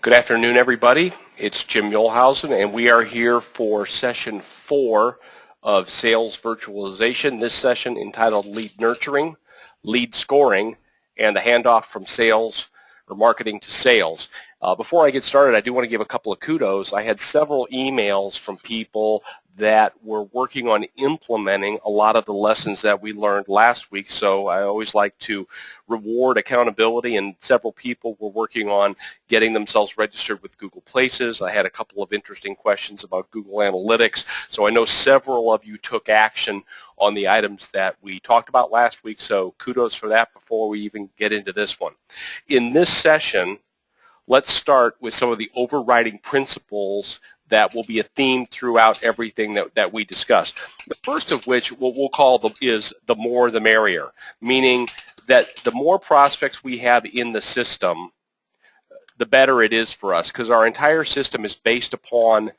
Good afternoon, everybody. It's Jim Mulhausen, and we are here for session 4 of Sales Virtualization. This session entitled Lead Nurturing, Lead Scoring, and the Handoff from Sales or Marketing to Sales. Before I get started, I do want to give a couple of kudos. I had several emails from people that were working on implementing a lot of the lessons that we learned last week, so I always like to reward accountability, and several people were working on getting themselves registered with Google Places. I had a couple of interesting questions about Google Analytics, so I know several of you took action on the items that we talked about last week, so kudos for that before we even get into this one. In this session, let's start with some of the overriding principles that will be a theme throughout everything that we discussed. The first of which, what we'll call is the more the merrier, meaning that the more prospects we have in the system, the better it is for us, because our entire system is based upon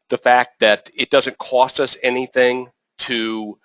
the fact that it doesn't cost us anything to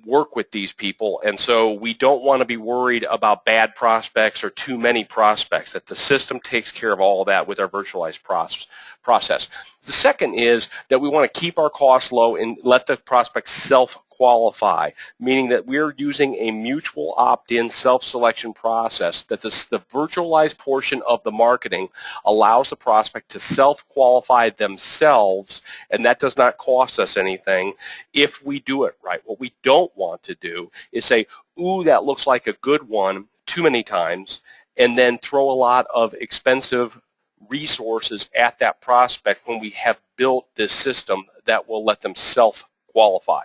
work with these people, and so we don't want to be worried about bad prospects or too many prospects, that the system takes care of all of that with our virtualized process. The second is that we want to keep our costs low and let the prospect self-qualify, meaning that we're using a mutual opt-in self-selection process, that the virtualized portion of the marketing allows the prospect to self-qualify themselves, and that does not cost us anything if we do it right. What we don't want to do is say, ooh, that looks like a good one too many times, and then throw a lot of expensive resources at that prospect when we have built this system that will let them self-qualify.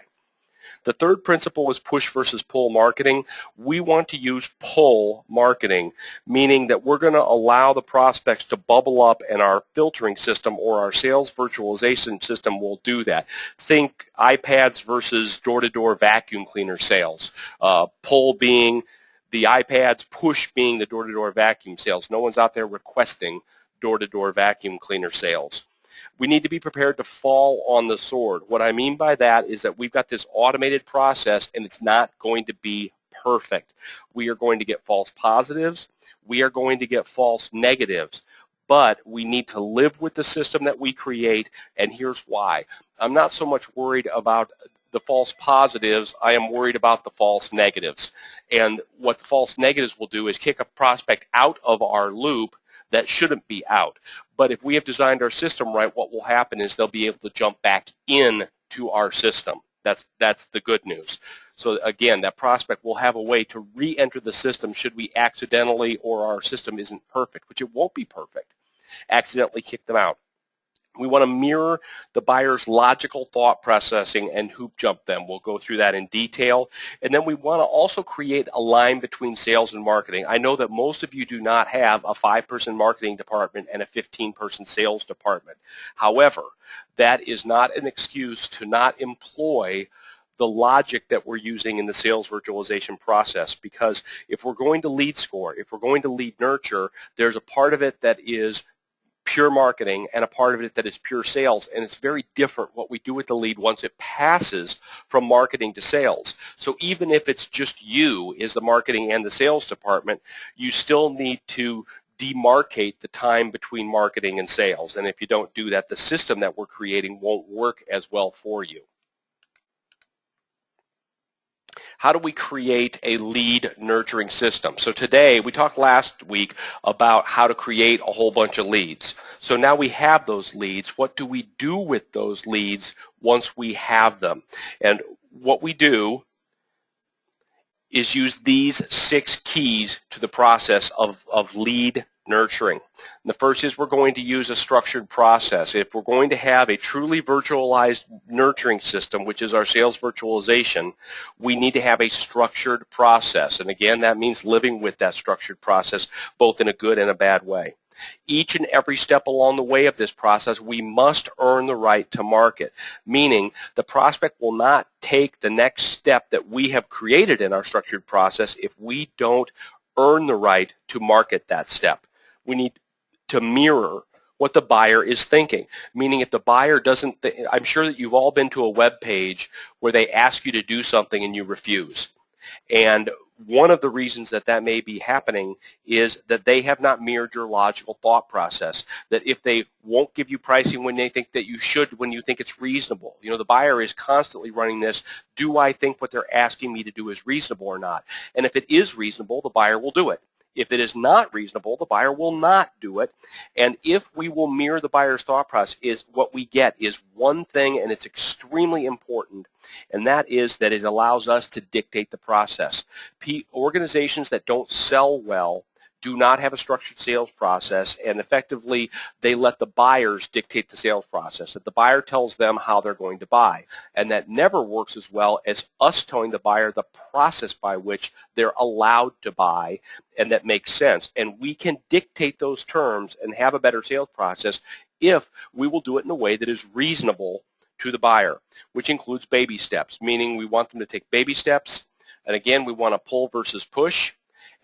The third principle is push versus pull marketing. We want to use pull marketing, meaning that we're going to allow the prospects to bubble up, and our filtering system or our sales virtualization system will do that. Think iPads versus door-to-door vacuum cleaner sales. Pull being the iPads, push being the door-to-door vacuum sales. No one's out there requesting door-to-door vacuum cleaner sales. We need to be prepared to fall on the sword. What I mean by that is that we've got this automated process, and it's not going to be perfect. We are going to get false positives. We are going to get false negatives. But we need to live with the system that we create, and here's why. I'm not so much worried about the false positives. I am worried about the false negatives. And what the false negatives will do is kick a prospect out of our loop that shouldn't be out. But if we have designed our system right, what will happen is they'll be able to jump back in to our system. That's the good news. So again, that prospect will have a way to re-enter the system should we accidentally, or our system isn't perfect, which it won't be perfect, accidentally kick them out. We want to mirror the buyer's logical thought processing and hoop jump them. We'll go through that in detail. And then we want to also create a line between sales and marketing. I know that most of you do not have a 5-person marketing department and a 15-person sales department. However, that is not an excuse to not employ the logic that we're using in the sales virtualization process, because if we're going to lead score, if we're going to lead nurture, there's a part of it that is pure marketing and a part of it that is pure sales, and it's very different what we do with the lead once it passes from marketing to sales. So even if it's just you is the marketing and the sales department, you still need to demarcate the time between marketing and sales, and if you don't do that, the system that we're creating won't work as well for you. How do we create a lead nurturing system? So today, we talked last week about how to create a whole bunch of leads. So now we have those leads. What do we do with those leads once we have them? And what we do is use these 6 keys to the process of lead nurturing. And the first is we're going to use a structured process. If we're going to have a truly virtualized nurturing system, which is our sales virtualization, we need to have a structured process. And again, that means living with that structured process, both in a good and a bad way. Each and every step along the way of this process, we must earn the right to market, meaning the prospect will not take the next step that we have created in our structured process if we don't earn the right to market that step. We need to mirror what the buyer is thinking, meaning if the buyer doesn't, I'm sure that you've all been to a web page where they ask you to do something and you refuse. And one of the reasons that that may be happening is that they have not mirrored your logical thought process, that if they won't give you pricing when they think that you should, when you think it's reasonable. You know, the buyer is constantly running this, do I think what they're asking me to do is reasonable or not? And if it is reasonable, the buyer will do it. If it is not reasonable, the buyer will not do it. And if we will mirror the buyer's thought process, is what we get is one thing, and it's extremely important, and that is that it allows us to dictate the process. Organizations that don't sell well do not have a structured sales process, and effectively they let the buyers dictate the sales process, that the buyer tells them how they're going to buy. And that never works as well as us telling the buyer the process by which they're allowed to buy, and that makes sense. And we can dictate those terms and have a better sales process if we will do it in a way that is reasonable to the buyer, which includes baby steps, meaning we want them to take baby steps. And again, we want to pull versus push.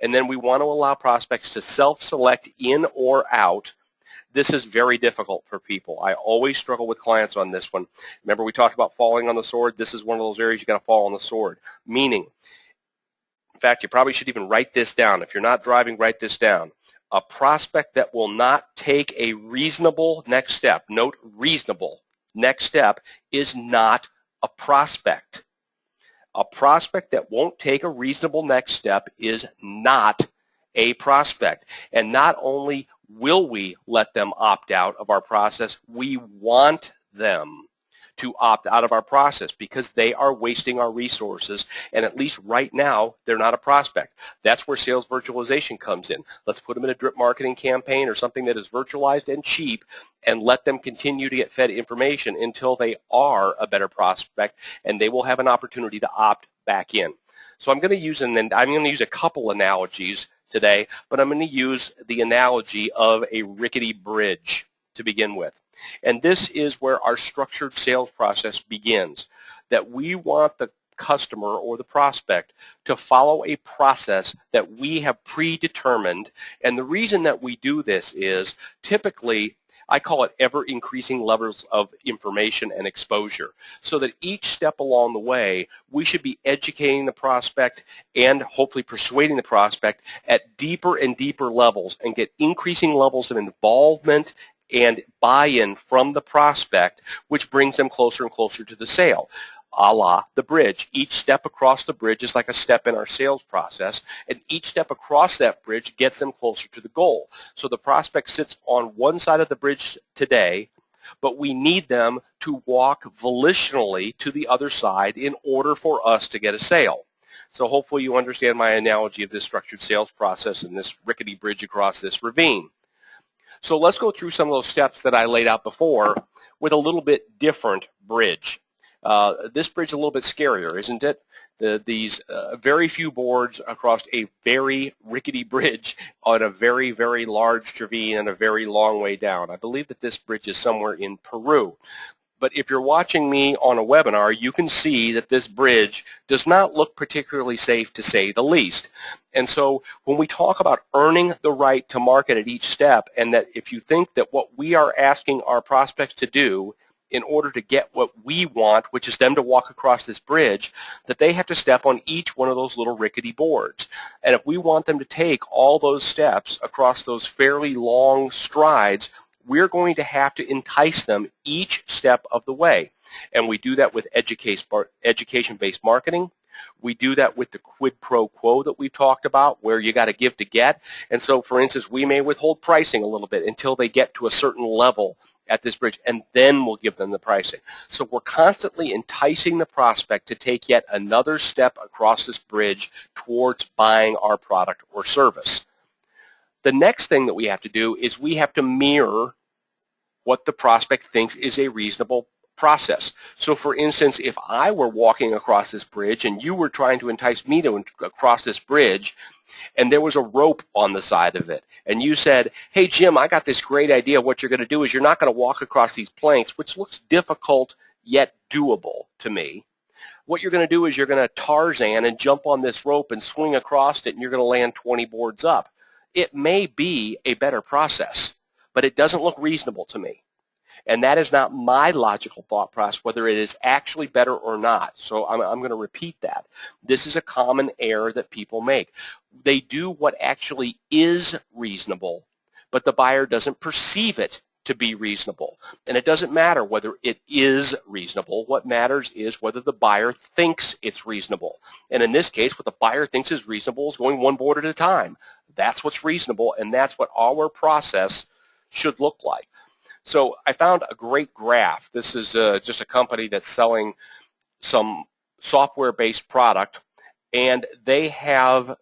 And then we want to allow prospects to self-select in or out. This is very difficult for people. I always struggle with clients on this one. Remember we talked about falling on the sword? This is one of those areas you got to fall on the sword. Meaning, in fact, you probably should even write this down. If you're not driving, write this down. A prospect that will not take a reasonable next step, note reasonable next step, is not a prospect. A prospect that won't take a reasonable next step is not a prospect. And not only will we let them opt out of our process, we want them to opt out of our process because they are wasting our resources, and at least right now, they're not a prospect. That's where sales virtualization comes in. Let's put them in a drip marketing campaign or something that is virtualized and cheap, and let them continue to get fed information until they are a better prospect, and they will have an opportunity to opt back in. So I'm going to use a couple analogies today, but I'm going to use the analogy of a rickety bridge to begin with. And this is where our structured sales process begins, that we want the customer or the prospect to follow a process that we have predetermined. And the reason that we do this is typically, I call it ever-increasing levels of information and exposure, so that each step along the way, we should be educating the prospect and hopefully persuading the prospect at deeper and deeper levels and get increasing levels of involvement and buy-in from the prospect, which brings them closer and closer to the sale. A la the bridge. Each step across the bridge is like a step in our sales process, and each step across that bridge gets them closer to the goal. So the prospect sits on one side of the bridge today, but we need them to walk volitionally to the other side in order for us to get a sale. So hopefully you understand my analogy of this structured sales process and this rickety bridge across this ravine. So let's go through some of those steps that I laid out before with a little bit different bridge. This bridge is a little bit scarier, isn't it? These very few boards across a very rickety bridge on a very, very large ravine and a very long way down. I believe that this bridge is somewhere in Peru. But if you're watching me on a webinar, you can see that this bridge does not look particularly safe, to say the least. And so when we talk about earning the right to market at each step, and that if you think that what we are asking our prospects to do in order to get what we want, which is them to walk across this bridge, that they have to step on each one of those little rickety boards. And if we want them to take all those steps across those fairly long strides, we're going to have to entice them each step of the way. And we do that with education-based marketing. We do that with the quid pro quo that we talked about, where you got to give to get. And so, for instance, we may withhold pricing a little bit until they get to a certain level at this bridge, and then we'll give them the pricing. So we're constantly enticing the prospect to take yet another step across this bridge towards buying our product or service. The next thing that we have to do is we have to mirror what the prospect thinks is a reasonable process. So for instance, if I were walking across this bridge and you were trying to entice me to cross this bridge, and there was a rope on the side of it, and you said, hey Jim, I got this great idea. What you're going to do is you're not going to walk across these planks, which looks difficult yet doable to me. What you're going to do is you're going to Tarzan and jump on this rope and swing across it, and you're going to land 20 boards up. It may be a better process, but it doesn't look reasonable to me. And that is not my logical thought process, whether it is actually better or not. So I'm going to repeat that. This is a common error that people make. They do what actually is reasonable, but the buyer doesn't perceive it to be reasonable. And it doesn't matter whether it is reasonable. What matters is whether the buyer thinks it's reasonable. And in this case, what the buyer thinks is reasonable is going one board at a time. That's what's reasonable, and that's what our process should look like. So I found a great graph. This is just a company that's selling some software-based product, and they have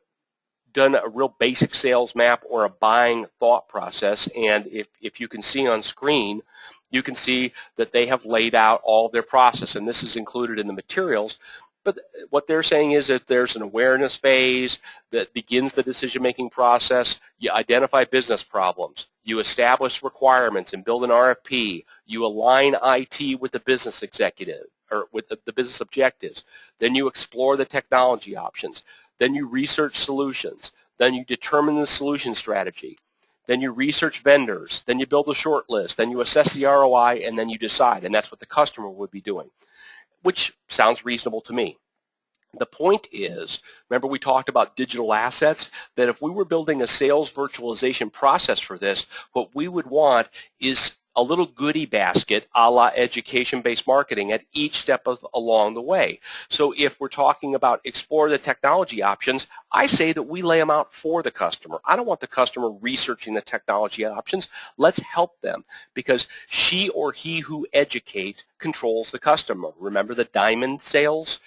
done a real basic sales map or a buying thought process. And if you can see on screen, you can see that they have laid out all of their process, and this is included in the materials. But what they're saying is that there's an awareness phase that begins the decision-making process. You identify business problems. You establish requirements and build an RFP. You align IT with the business executive or with the business objectives. Then you explore the technology options. Then you research solutions. Then you determine the solution strategy. Then you research vendors. Then you build a short list. Then you assess the ROI, and then you decide. And that's what the customer would be doing, which sounds reasonable to me. The point is, remember we talked about digital assets, that if we were building a sales virtualization process for this, what we would want is a little goodie basket a la education-based marketing at each step along the way. So if we're talking about explore the technology options, I say that we lay them out for the customer. I don't want the customer researching the technology options. Let's help them, because she or he who educates controls the customer. Remember the diamond sales?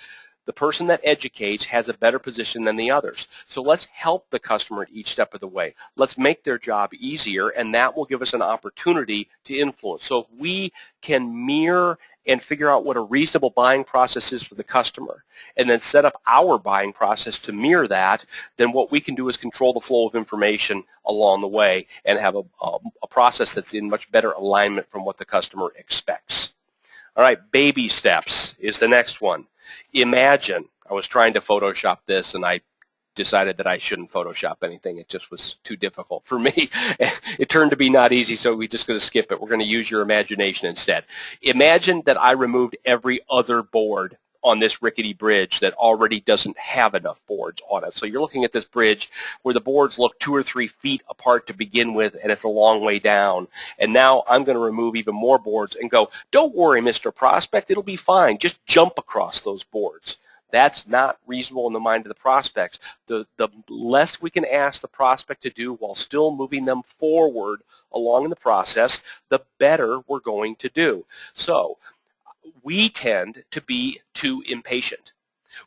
The person that educates has a better position than the others. So let's help the customer at each step of the way. Let's make their job easier, and that will give us an opportunity to influence. So if we can mirror and figure out what a reasonable buying process is for the customer, and then set up our buying process to mirror that, then what we can do is control the flow of information along the way and have a process that's in much better alignment from what the customer expects. All right, baby steps is the next one. Imagine, I was trying to Photoshop this, and I decided that I shouldn't Photoshop anything. It just was too difficult for me. It turned to be not easy, so we're just going to skip it. We're going to use your imagination instead. Imagine that I removed every other board on this rickety bridge that already doesn't have enough boards on it. So you're looking at this bridge where the boards look 2 or 3 feet apart to begin with, and it's a long way down. And now I'm going to remove even more boards and go, don't worry, Mr. Prospect, it'll be fine. Just jump across those boards. That's not reasonable in the mind of the prospects. The less we can ask the prospect to do while still moving them forward along in the process, the better we're going to do. So we tend to be too impatient.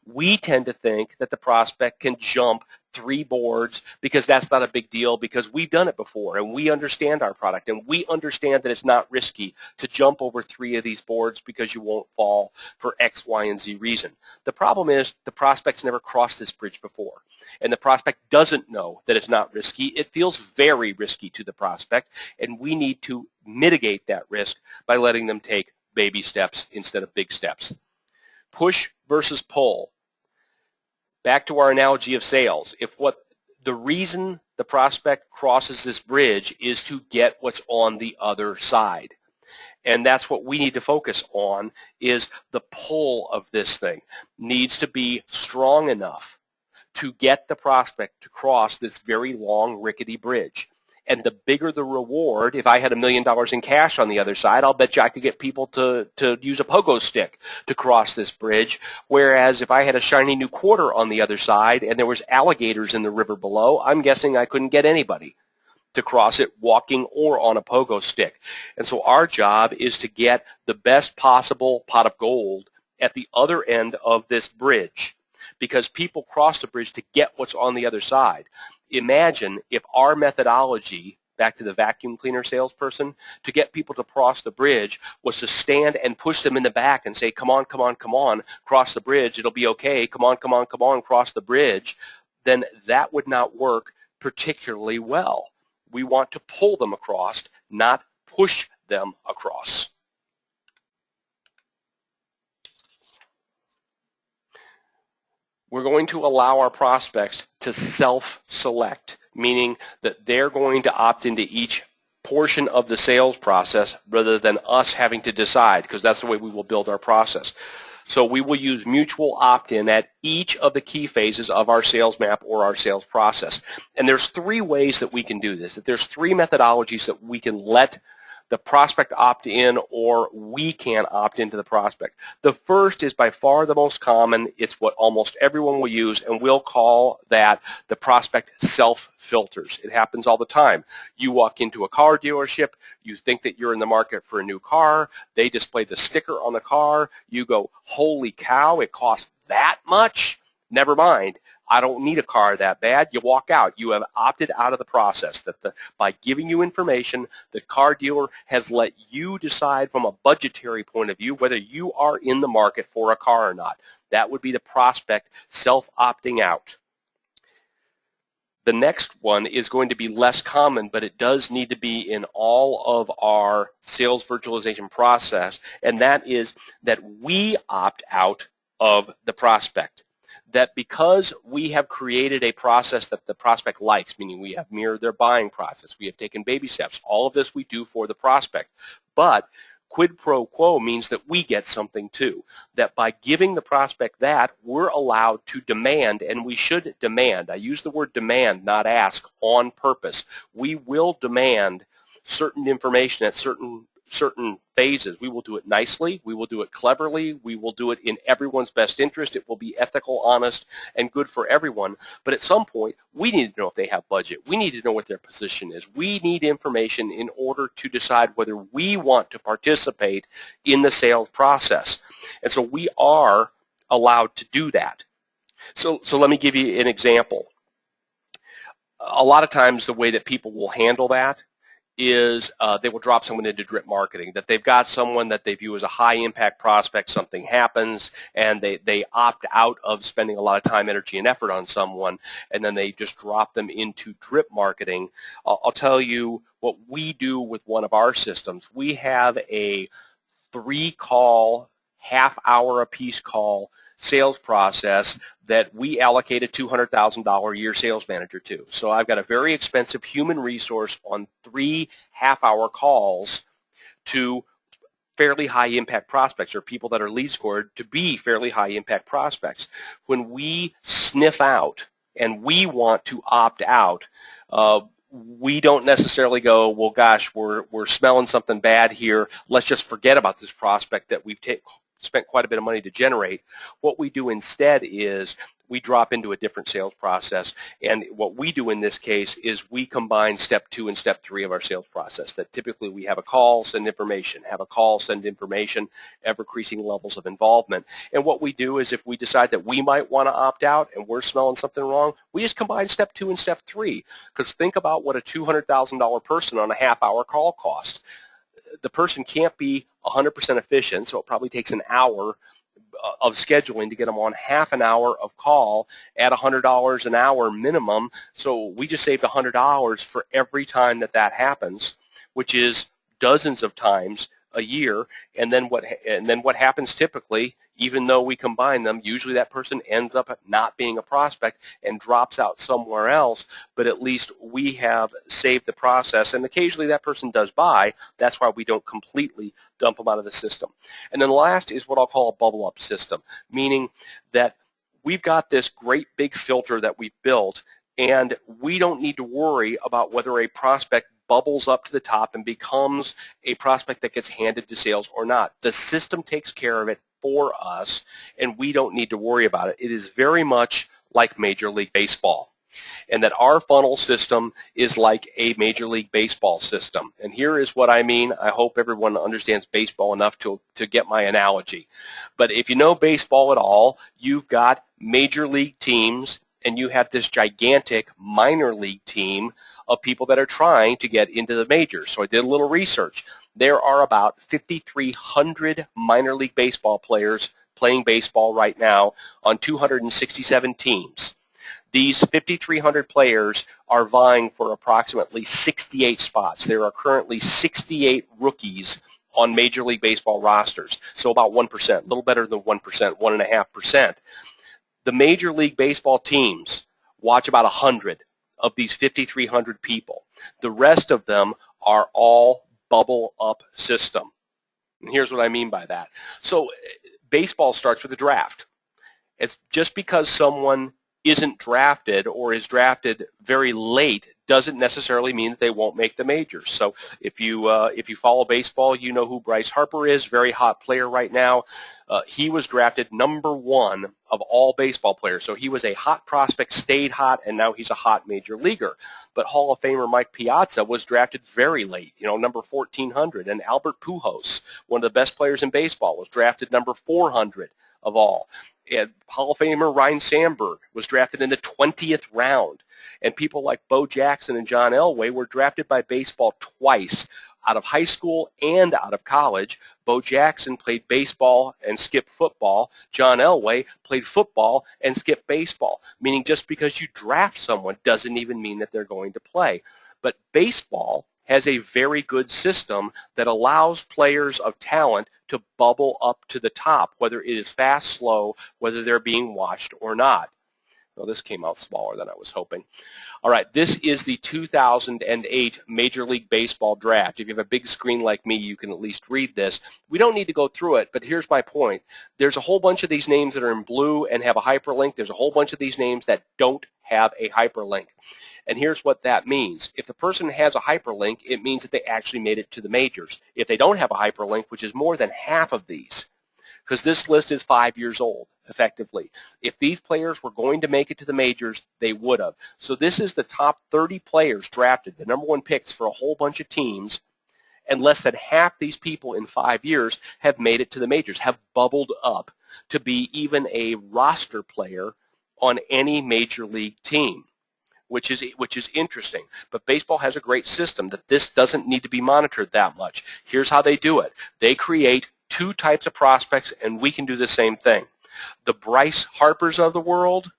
We tend to think that the prospect can jump 3 boards because that's not a big deal, because we've done it before and we understand our product and we understand that it's not risky to jump over 3 of these boards because you won't fall for X, Y, and Z reason. The problem is the prospect's never crossed this bridge before, and the prospect doesn't know that it's not risky. It feels very risky to the prospect, and we need to mitigate that risk by letting them take baby steps instead of big steps. Push versus pull. Back to our analogy of sales. If what the reason the prospect crosses this bridge is to get what's on the other side, and that's what we need to focus on, is the pull of this thing needs to be strong enough to get the prospect to cross this very long, rickety bridge. And the bigger the reward, if I had $1 million in cash on the other side, I'll bet you I could get people to use a pogo stick to cross this bridge. Whereas if I had a shiny new quarter on the other side and there was alligators in the river below, I'm guessing I couldn't get anybody to cross it walking or on a pogo stick. And so our job is to get the best possible pot of gold at the other end of this bridge, because people cross the bridge to get what's on the other side. Imagine if our methodology, back to the vacuum cleaner salesperson, to get people to cross the bridge was to stand and push them in the back and say, come on, come on, come on, cross the bridge, it'll be okay, come on, come on, come on, cross the bridge, then that would not work particularly well. We want to pull them across, not push them across. We're going to allow our prospects to self-select, meaning that they're going to opt into each portion of the sales process rather than us having to decide, because that's the way we will build our process. So we will use mutual opt-in at each of the key phases of our sales map or our sales process. And there's three ways that we can do this. There's three methodologies that we can let the prospect opt in, or we can opt into the prospect. The first is by far the most common. It's what almost everyone will use, and we'll call that the prospect self-filters. It happens all the time. You walk into a car dealership, you think that you're in the market for a new car, they display the sticker on the car, you go, holy cow, it costs that much? Never mind. I don't need a car that bad. You walk out. You have opted out of the process. By giving you information, the car dealer has let you decide from a budgetary point of view whether you are in the market for a car or not. That would be the prospect self-opting out. The next one is going to be less common, but it does need to be in all of our sales virtualization process, and that is that we opt out of the prospect. That because we have created a process that the prospect likes, meaning we have mirrored their buying process, we have taken baby steps, all of this we do for the prospect. But quid pro quo means that we get something too. That by giving the prospect that, we're allowed to demand, and we should demand. I use the word demand, not ask, on purpose. We will demand certain information at certain phases. We will do it nicely, we will do it cleverly, we will do it in everyone's best interest. It will be ethical, honest, and good for everyone. But at some point, we need to know if they have budget. We need to know what their position is. We need information in order to decide whether we want to participate in the sales process. And so we are allowed to do that. So let me give you an example. A lot of times the way that people will handle that is they will drop someone into drip marketing, that they've got someone that they view as a high-impact prospect, something happens, and they opt out of spending a lot of time, energy, and effort on someone, and then they just drop them into drip marketing. I'll tell you what we do with one of our systems. We have a 3-call, half-hour apiece call sales process that we allocate a $200,000 a year sales manager to. So I've got a very expensive human resource on 3 half-hour calls to fairly high-impact prospects, or people that are lead scored to be fairly high-impact prospects. When we sniff out and we want to opt out, we don't necessarily go, well, gosh, we're smelling something bad here. Let's just forget about this prospect that we've spent quite a bit of money to generate. What we do instead is we drop into a different sales process, and what we do in this case is we combine step 2 and step 3 of our sales process. That typically we have a call, send information, have a call, send information, ever-increasing levels of involvement. And what we do is if we decide that we might want to opt out and we're smelling something wrong, we just combine step 2 and step 3. Because think about what a $200,000 person on a half-hour call costs. The person can't be 100% efficient, so it probably takes an hour of scheduling to get them on half an hour of call at $100 an hour minimum. So we just saved $100 for every time that happens, which is dozens of times a year. And then what happens typically, even though we combine them, usually that person ends up not being a prospect and drops out somewhere else, but at least we have saved the process, and occasionally that person does buy. That's why we don't completely dump them out of the system. And then last is what I'll call a bubble-up system, meaning that we've got this great big filter that we've built, and we don't need to worry about whether a prospect bubbles up to the top and becomes a prospect that gets handed to sales or not. The system takes care of it for us, and we don't need to worry about it. It is very much like Major League Baseball, and that our funnel system is like a Major League Baseball system. And here is what I mean. I hope everyone understands baseball enough to get my analogy. But if you know baseball at all, you've got major league teams, and you have this gigantic minor league team of people that are trying to get into the majors. So I did a little research. There are about 5,300 minor league baseball players playing baseball right now on 267 teams. These 5,300 players are vying for approximately 68 spots. There are currently 68 rookies on Major League Baseball rosters, so about 1%, a little better than 1%, 1.5%. The Major League Baseball teams watch about 100 of these 5,300 people. The rest of them are all bubble up system. And here's what I mean by that. So baseball starts with a draft. It's just because someone isn't drafted or is drafted very late doesn't necessarily mean that they won't make the majors. So if you follow baseball, you know who Bryce Harper is, very hot player right now. He was drafted #1 of all baseball players. So he was a hot prospect, stayed hot, and now he's a hot major leaguer. But Hall of Famer Mike Piazza was drafted very late, number 1400. And Albert Pujols, one of the best players in baseball, was drafted number 400 of all. And Hall of Famer Ryne Sandberg was drafted in the 20th round. And people like Bo Jackson and John Elway were drafted by baseball twice, out of high school and out of college. Bo Jackson played baseball and skipped football. John Elway played football and skipped baseball, meaning just because you draft someone doesn't even mean that they're going to play. But baseball has a very good system that allows players of talent to bubble up to the top, whether it is fast, slow, whether they're being watched or not. Well, this came out smaller than I was hoping. All right, this is the 2008 Major League Baseball draft. If you have a big screen like me, you can at least read this. We don't need to go through it, but here's my point. There's a whole bunch of these names that are in blue and have a hyperlink. There's a whole bunch of these names that don't have a hyperlink. And here's what that means. If the person has a hyperlink, it means that they actually made it to the majors. If they don't have a hyperlink, which is more than half of these, because this list is 5 years old, effectively. If these players were going to make it to the majors, they would have. So this is the top 30 players drafted, the #1 picks for a whole bunch of teams, and less than half these people in 5 years have made it to the majors, have bubbled up to be even a roster player on any major league team, which is interesting. But baseball has a great system that this doesn't need to be monitored that much. Here's how they do it. They create 2 types of prospects, and we can do the same thing. The Bryce Harpers of the world,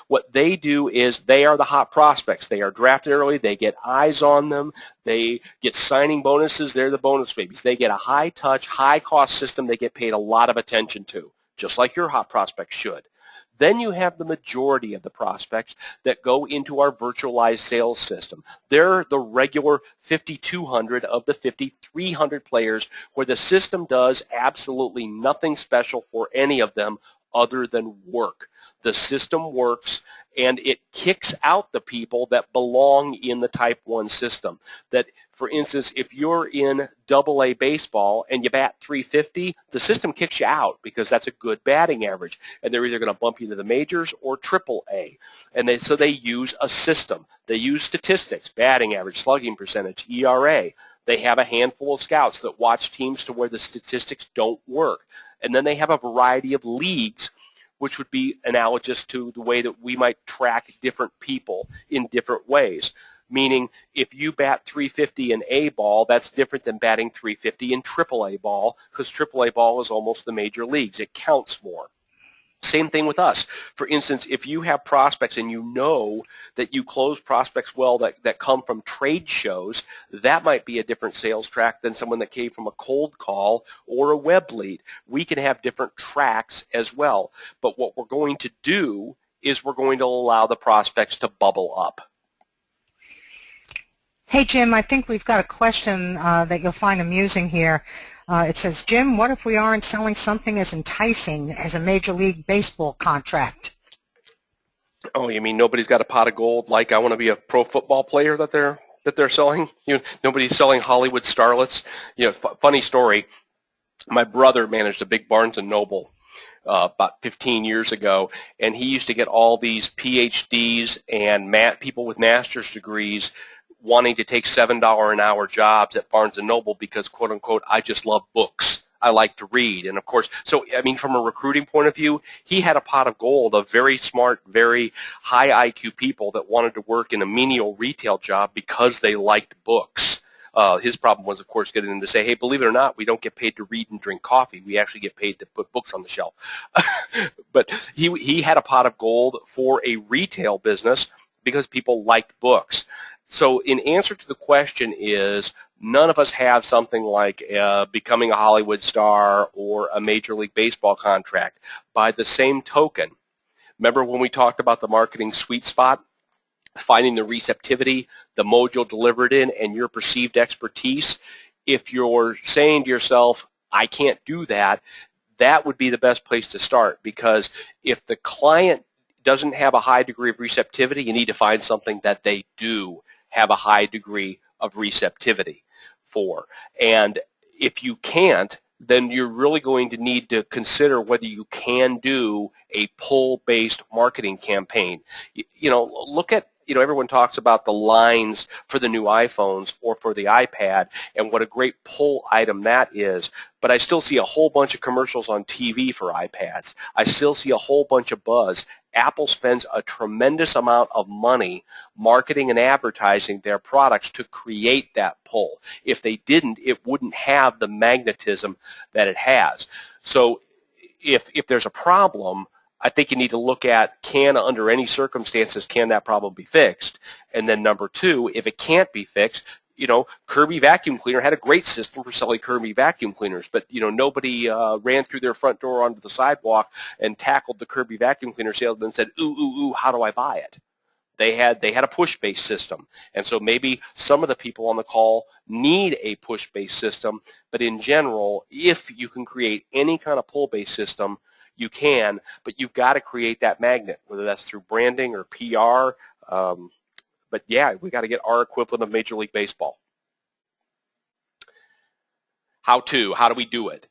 what they do is they are the hot prospects. They are drafted early. They get eyes on them. They get signing bonuses. They're the bonus babies. They get a high-touch, high-cost system they get paid a lot of attention to, just like your hot prospects should. Then you have the majority of the prospects that go into our virtualized sales system. They're the regular 5,200 of the 5,300 players where the system does absolutely nothing special for any of them other than work. The system works, and it kicks out the people that belong in the Type 1 system. That, for instance, if you're in AA baseball and you bat .350, the system kicks you out because that's a good batting average, and they're either going to bump you to the majors or AAA. And so they use a system. They use statistics, batting average, slugging percentage, ERA. They have a handful of scouts that watch teams to where the statistics don't work. And then they have a variety of leagues, which would be analogous to the way that we might track different people in different ways. Meaning, if you bat .350 in A ball, that's different than batting .350 in AAA ball, because AAA ball is almost the major leagues. It counts more. Same thing with us. For instance, if you have prospects and you know that you close prospects well that come from trade shows, that might be a different sales track than someone that came from a cold call or a web lead. We can have different tracks as well. But what we're going to do is we're going to allow the prospects to bubble up. Hey, Jim, I think we've got a question that you'll find amusing here. It says, Jim, what if we aren't selling something as enticing as a Major League Baseball contract? Oh, you mean nobody's got a pot of gold like I want to be a pro football player that they're selling? Nobody's selling Hollywood starlets. Funny story. My brother managed a big Barnes & Noble about 15 years ago, and he used to get all these PhDs and people with master's degrees wanting to take $7 an hour jobs at Barnes & Noble because, quote unquote, I just love books. I like to read. And of course, so I mean, from a recruiting point of view, he had a pot of gold of very smart, very high IQ people that wanted to work in a menial retail job because they liked books. His problem was, of course, getting them to say, hey, believe it or not, we don't get paid to read and drink coffee. We actually get paid to put books on the shelf. But he had a pot of gold for a retail business because people liked books. So in answer to the question is, none of us have something like becoming a Hollywood star or a Major League Baseball contract. By the same token, remember when we talked about the marketing sweet spot? finding the receptivity, the mode you'll deliver it in, and your perceived expertise. If you're saying to yourself, I can't do that, that would be the best place to start, because if the client doesn't have a high degree of receptivity, you need to find something that they do have a high degree of receptivity for. And if you can't, then you're really going to need to consider whether you can do a pull-based marketing campaign. Look at, everyone talks about the lines for the new iPhones or for the iPad and what a great pull item that is. But I still see a whole bunch of commercials on TV for iPads. I still see a whole bunch of buzz. Apple spends a tremendous amount of money marketing and advertising their products to create that pull. If they didn't, it wouldn't have the magnetism that it has. So if there's a problem, I think you need to look at, under any circumstances, can that problem be fixed? And then number two, if it can't be fixed, Kirby Vacuum Cleaner had a great system for selling Kirby vacuum cleaners, but, nobody ran through their front door onto the sidewalk and tackled the Kirby vacuum cleaner salesman and said, ooh, ooh, ooh, how do I buy it? They had a push-based system, and so maybe some of the people on the call need a push-based system, but in general, if you can create any kind of pull-based system, you can, but you've got to create that magnet, whether that's through branding or PR. But yeah, we got to get our equivalent of Major League Baseball. How do we do it?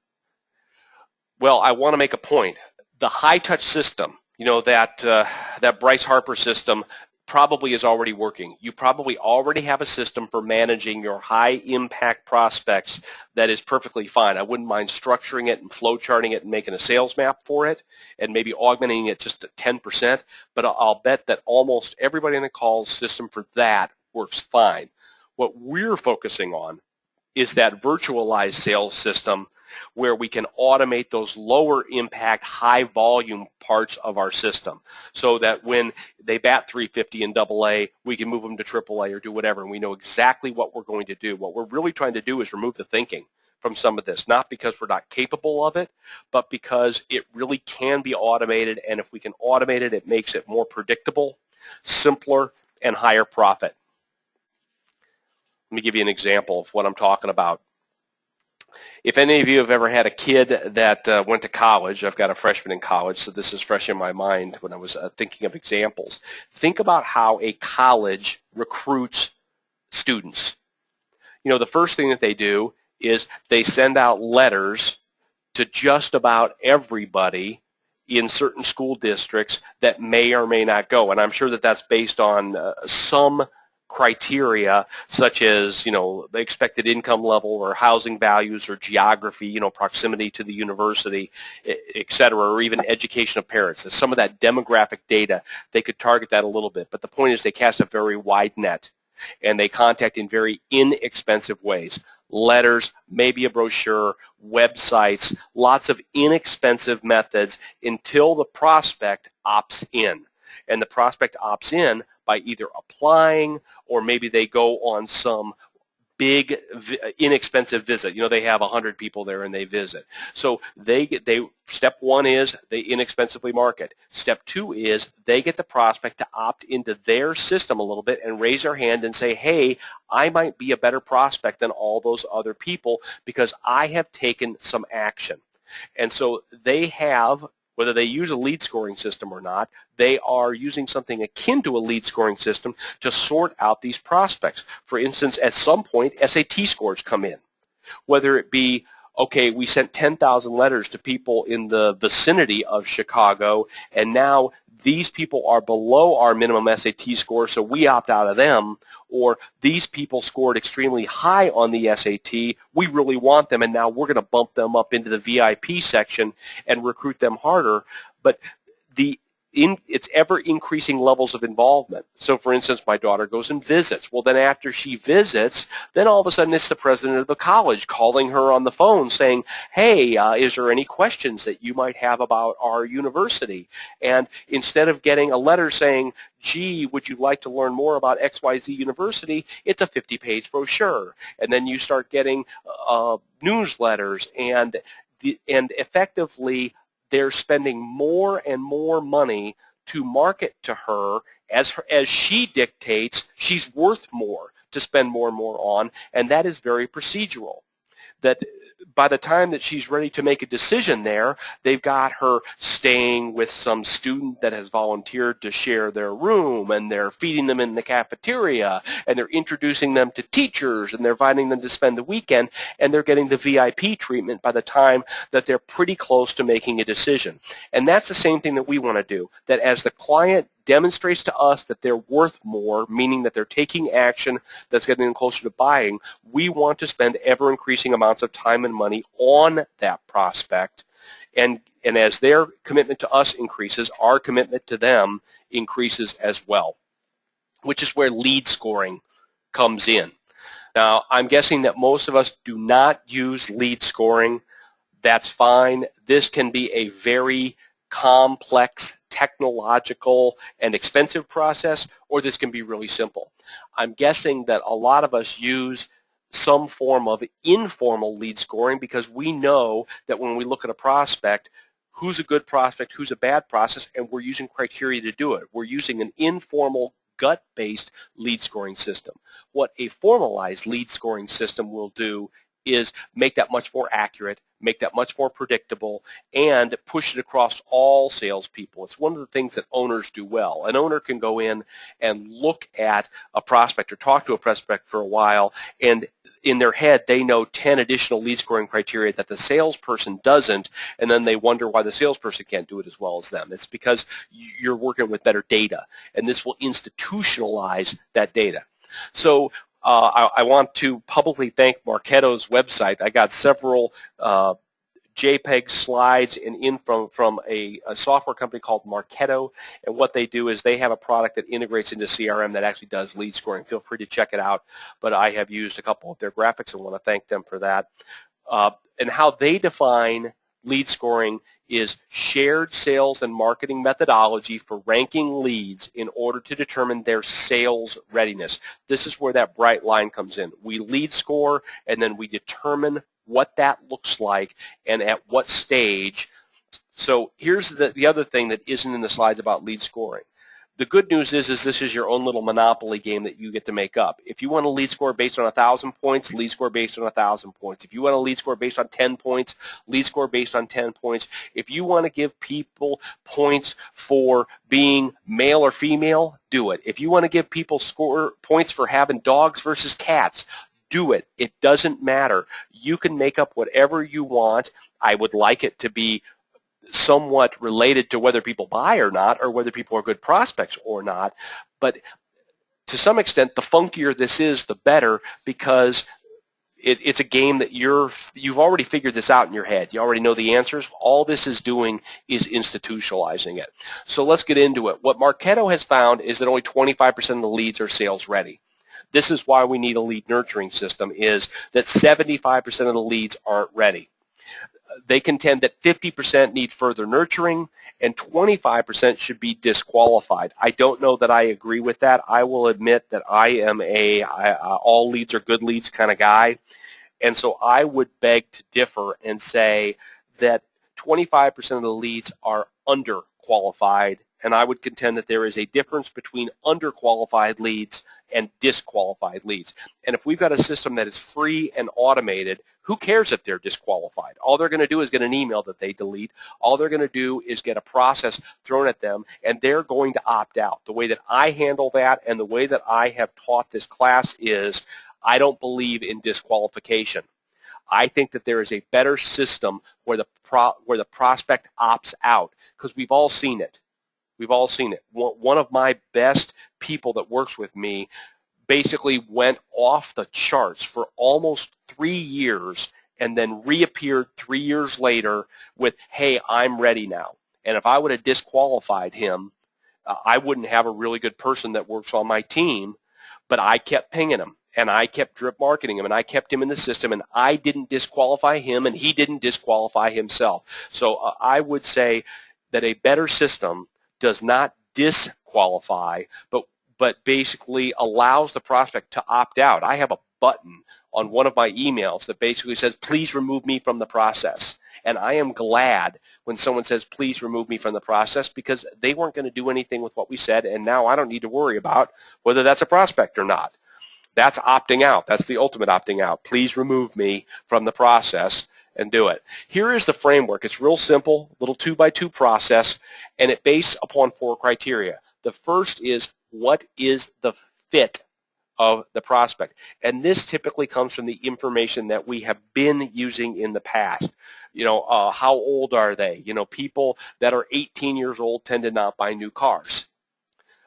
Well, I want to make a point. The high-touch system, that Bryce Harper system, probably is already working. You probably already have a system for managing your high-impact prospects that is perfectly fine. I wouldn't mind structuring it and flowcharting it and making a sales map for it and maybe augmenting it just to 10%, but I'll bet that almost everybody in the call's system for that works fine. What we're focusing on is that virtualized sales system where we can automate those lower impact, high volume parts of our system so that when they bat 350 in AA, we can move them to AAA or do whatever, and we know exactly what we're going to do. What we're really trying to do is remove the thinking from some of this, not because we're not capable of it, but because it really can be automated, and if we can automate it, it makes it more predictable, simpler, and higher profit. Let me give you an example of what I'm talking about. If any of you have ever had a kid that went to college, I've got a freshman in college, so this is fresh in my mind when I was thinking of examples. Think about how a college recruits students. The first thing that they do is they send out letters to just about everybody in certain school districts that may or may not go, and I'm sure that that's based on some criteria such as, the expected income level or housing values or geography, proximity to the university, et cetera, or even education of parents. There's some of that demographic data, they could target that a little bit. But the point is they cast a very wide net, and they contact in very inexpensive ways. Letters, maybe a brochure, websites, lots of inexpensive methods until the prospect opts in. And the prospect opts in by either applying or maybe they go on some big inexpensive visit. They have 100 people there and they visit. So step one is they inexpensively market. Step two is they get the prospect to opt into their system a little bit and raise their hand and say, hey, I might be a better prospect than all those other people because I have taken some action. And so they have, whether they use a lead scoring system or not, they are using something akin to a lead scoring system to sort out these prospects. For instance, at some point, SAT scores come in. Whether it be, okay, we sent 10,000 letters to people in the vicinity of Chicago, and now these people are below our minimum SAT score, so we opt out of them, or these people scored extremely high on the SAT, we really want them, and now we're going to bump them up into the VIP section and recruit them harder. But it's ever-increasing levels of involvement. So, for instance, my daughter goes and visits. Well, then after she visits, then all of a sudden it's the president of the college calling her on the phone saying, hey, is there any questions that you might have about our university? And instead of getting a letter saying, gee, would you like to learn more about XYZ University, it's a 50-page brochure. And then you start getting newsletters, and effectively they're spending more and more money to market to her as she dictates she's worth more to spend more and more on, and that is very procedural. That by the time that she's ready to make a decision there, they've got her staying with some student that has volunteered to share their room, and they're feeding them in the cafeteria, and they're introducing them to teachers, and they're inviting them to spend the weekend, and they're getting the VIP treatment by the time that they're pretty close to making a decision. And that's the same thing that we want to do, that as the client demonstrates to us that they're worth more, meaning that they're taking action that's getting them closer to buying, we want to spend ever-increasing amounts of time and money on that prospect. And as their commitment to us increases, our commitment to them increases as well, which is where lead scoring comes in. Now, I'm guessing that most of us do not use lead scoring. That's fine. This can be a very complex, technological, and expensive process, or this can be really simple. I'm guessing that a lot of us use some form of informal lead scoring because we know that when we look at a prospect, who's a good prospect, who's a bad prospect, and we're using criteria to do it. We're using an informal, gut-based lead scoring system. What a formalized lead scoring system will do is make that much more accurate, make that much more predictable, and push it across all salespeople. It's one of the things that owners do well. An owner can go in and look at a prospect or talk to a prospect for a while, and in their head they know 10 additional lead scoring criteria that the salesperson doesn't, and then they wonder why the salesperson can't do it as well as them. It's because you're working with better data, and this will institutionalize that data. So I want to publicly thank Marketo's website. I got several JPEG slides in from a software company called Marketo, and what they do is they have a product that integrates into CRM that actually does lead scoring. Feel free to check it out, but I have used a couple of their graphics and want to thank them for that. And how they define lead scoring is shared sales and marketing methodology for ranking leads in order to determine their sales readiness. This is where that bright line comes in. We lead score, and then we determine what that looks like and at what stage. So here's the other thing that isn't in the slides about lead scoring. The good news is this is your own little monopoly game that you get to make up. If you want to lead score based on 1,000 points, lead score based on 1,000 points. If you want to lead score based on 10 points, lead score based on 10 points. If you want to give people points for being male or female, do it. If you want to give people points for having dogs versus cats, do it. It doesn't matter. You can make up whatever you want. I would like it to be somewhat related to whether people buy or not, or whether people are good prospects or not. But to some extent, the funkier this is, the better, because it's a game that you've already figured this out in your head. You already know the answers. All this is doing is institutionalizing it. So let's get into it. What Marketo has found is that only 25% of the leads are sales ready. This is why we need a lead nurturing system, is that 75% of the leads aren't ready. They contend that 50% need further nurturing and 25% should be disqualified. I don't know that I agree with that. I will admit that I am all leads are good leads kind of guy, and so I would beg to differ and say that 25% of the leads are underqualified, and I would contend that there is a difference between underqualified leads and disqualified leads. And if we've got a system that is free and automated, who cares if they're disqualified? All they're going to do is get an email that they delete. All they're going to do is get a process thrown at them, and they're going to opt out. The way that I handle that and the way that I have taught this class is I don't believe in disqualification. I think that there is a better system where the prospect opts out, because we've all seen it. We've all seen it. One of my best people that works with me basically went off the charts for almost 3 years and then reappeared 3 years later with, hey, I'm ready now. And if I would have disqualified him, I wouldn't have a really good person that works on my team, but I kept pinging him, and I kept drip marketing him, and I kept him in the system, and I didn't disqualify him, and he didn't disqualify himself. So I would say that a better system does not disqualify, but basically allows the prospect to opt out. I have a button on one of my emails that basically says, please remove me from the process. And I am glad when someone says, please remove me from the process, because they weren't going to do anything with what we said, and now I don't need to worry about whether that's a prospect or not. That's opting out. That's the ultimate opting out. Please remove me from the process and do it. Here is the framework. It's real simple, little 2x2 process, and it's based upon 4 criteria. The first is, what is the fit of the prospect? And this typically comes from the information that we have been using in the past. How old are they? People that are 18 years old tend to not buy new cars,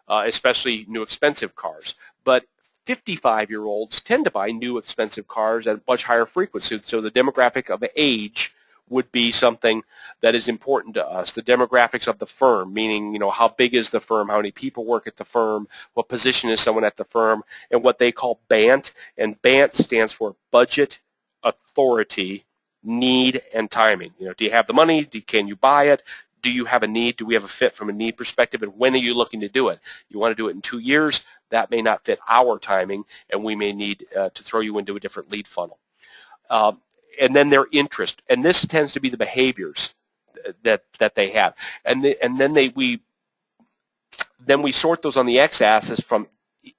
especially new expensive cars. But 55-year-olds tend to buy new expensive cars at much higher frequency. So the demographic of age would be something that is important to us. The demographics of the firm, meaning, how big is the firm, how many people work at the firm, what position is someone at the firm, and what they call BANT. And BANT stands for budget, authority, need, and timing. Do you have the money? Can you buy it? Do you have a need? Do we have a fit from a need perspective? And when are you looking to do it? You want to do it in 2 years? That may not fit our timing, and we may need to throw you into a different lead funnel. And then their interest, and this tends to be the behaviors that they have, and then we sort those on the x-axis from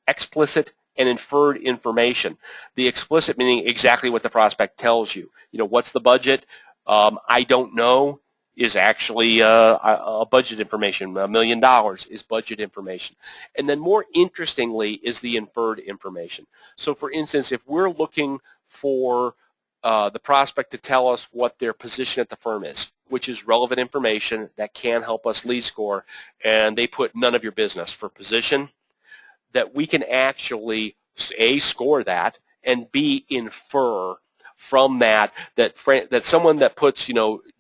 explicit and inferred information. The explicit meaning exactly what the prospect tells you. What's the budget? I don't know is actually a budget information. $1 million is budget information. And then more interestingly is the inferred information. So for instance, if we're looking for the prospect to tell us what their position at the firm is, which is relevant information that can help us lead score, and they put none of your business for position, that we can actually, A, score that, and B, infer from that someone that puts,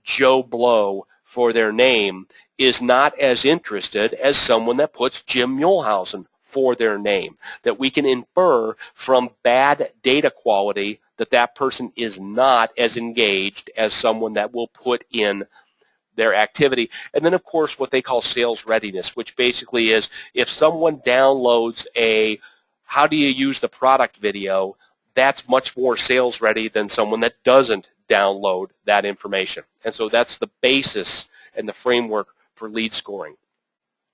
Joe Blow for their name is not as interested as someone that puts Jim Muehlhausen for their name. That we can infer from bad data quality that person is not as engaged as someone that will put in their activity. And then, of course, what they call sales readiness, which basically is if someone downloads a how do you use the product video, that's much more sales ready than someone that doesn't download that information. And so that's the basis and the framework for lead scoring.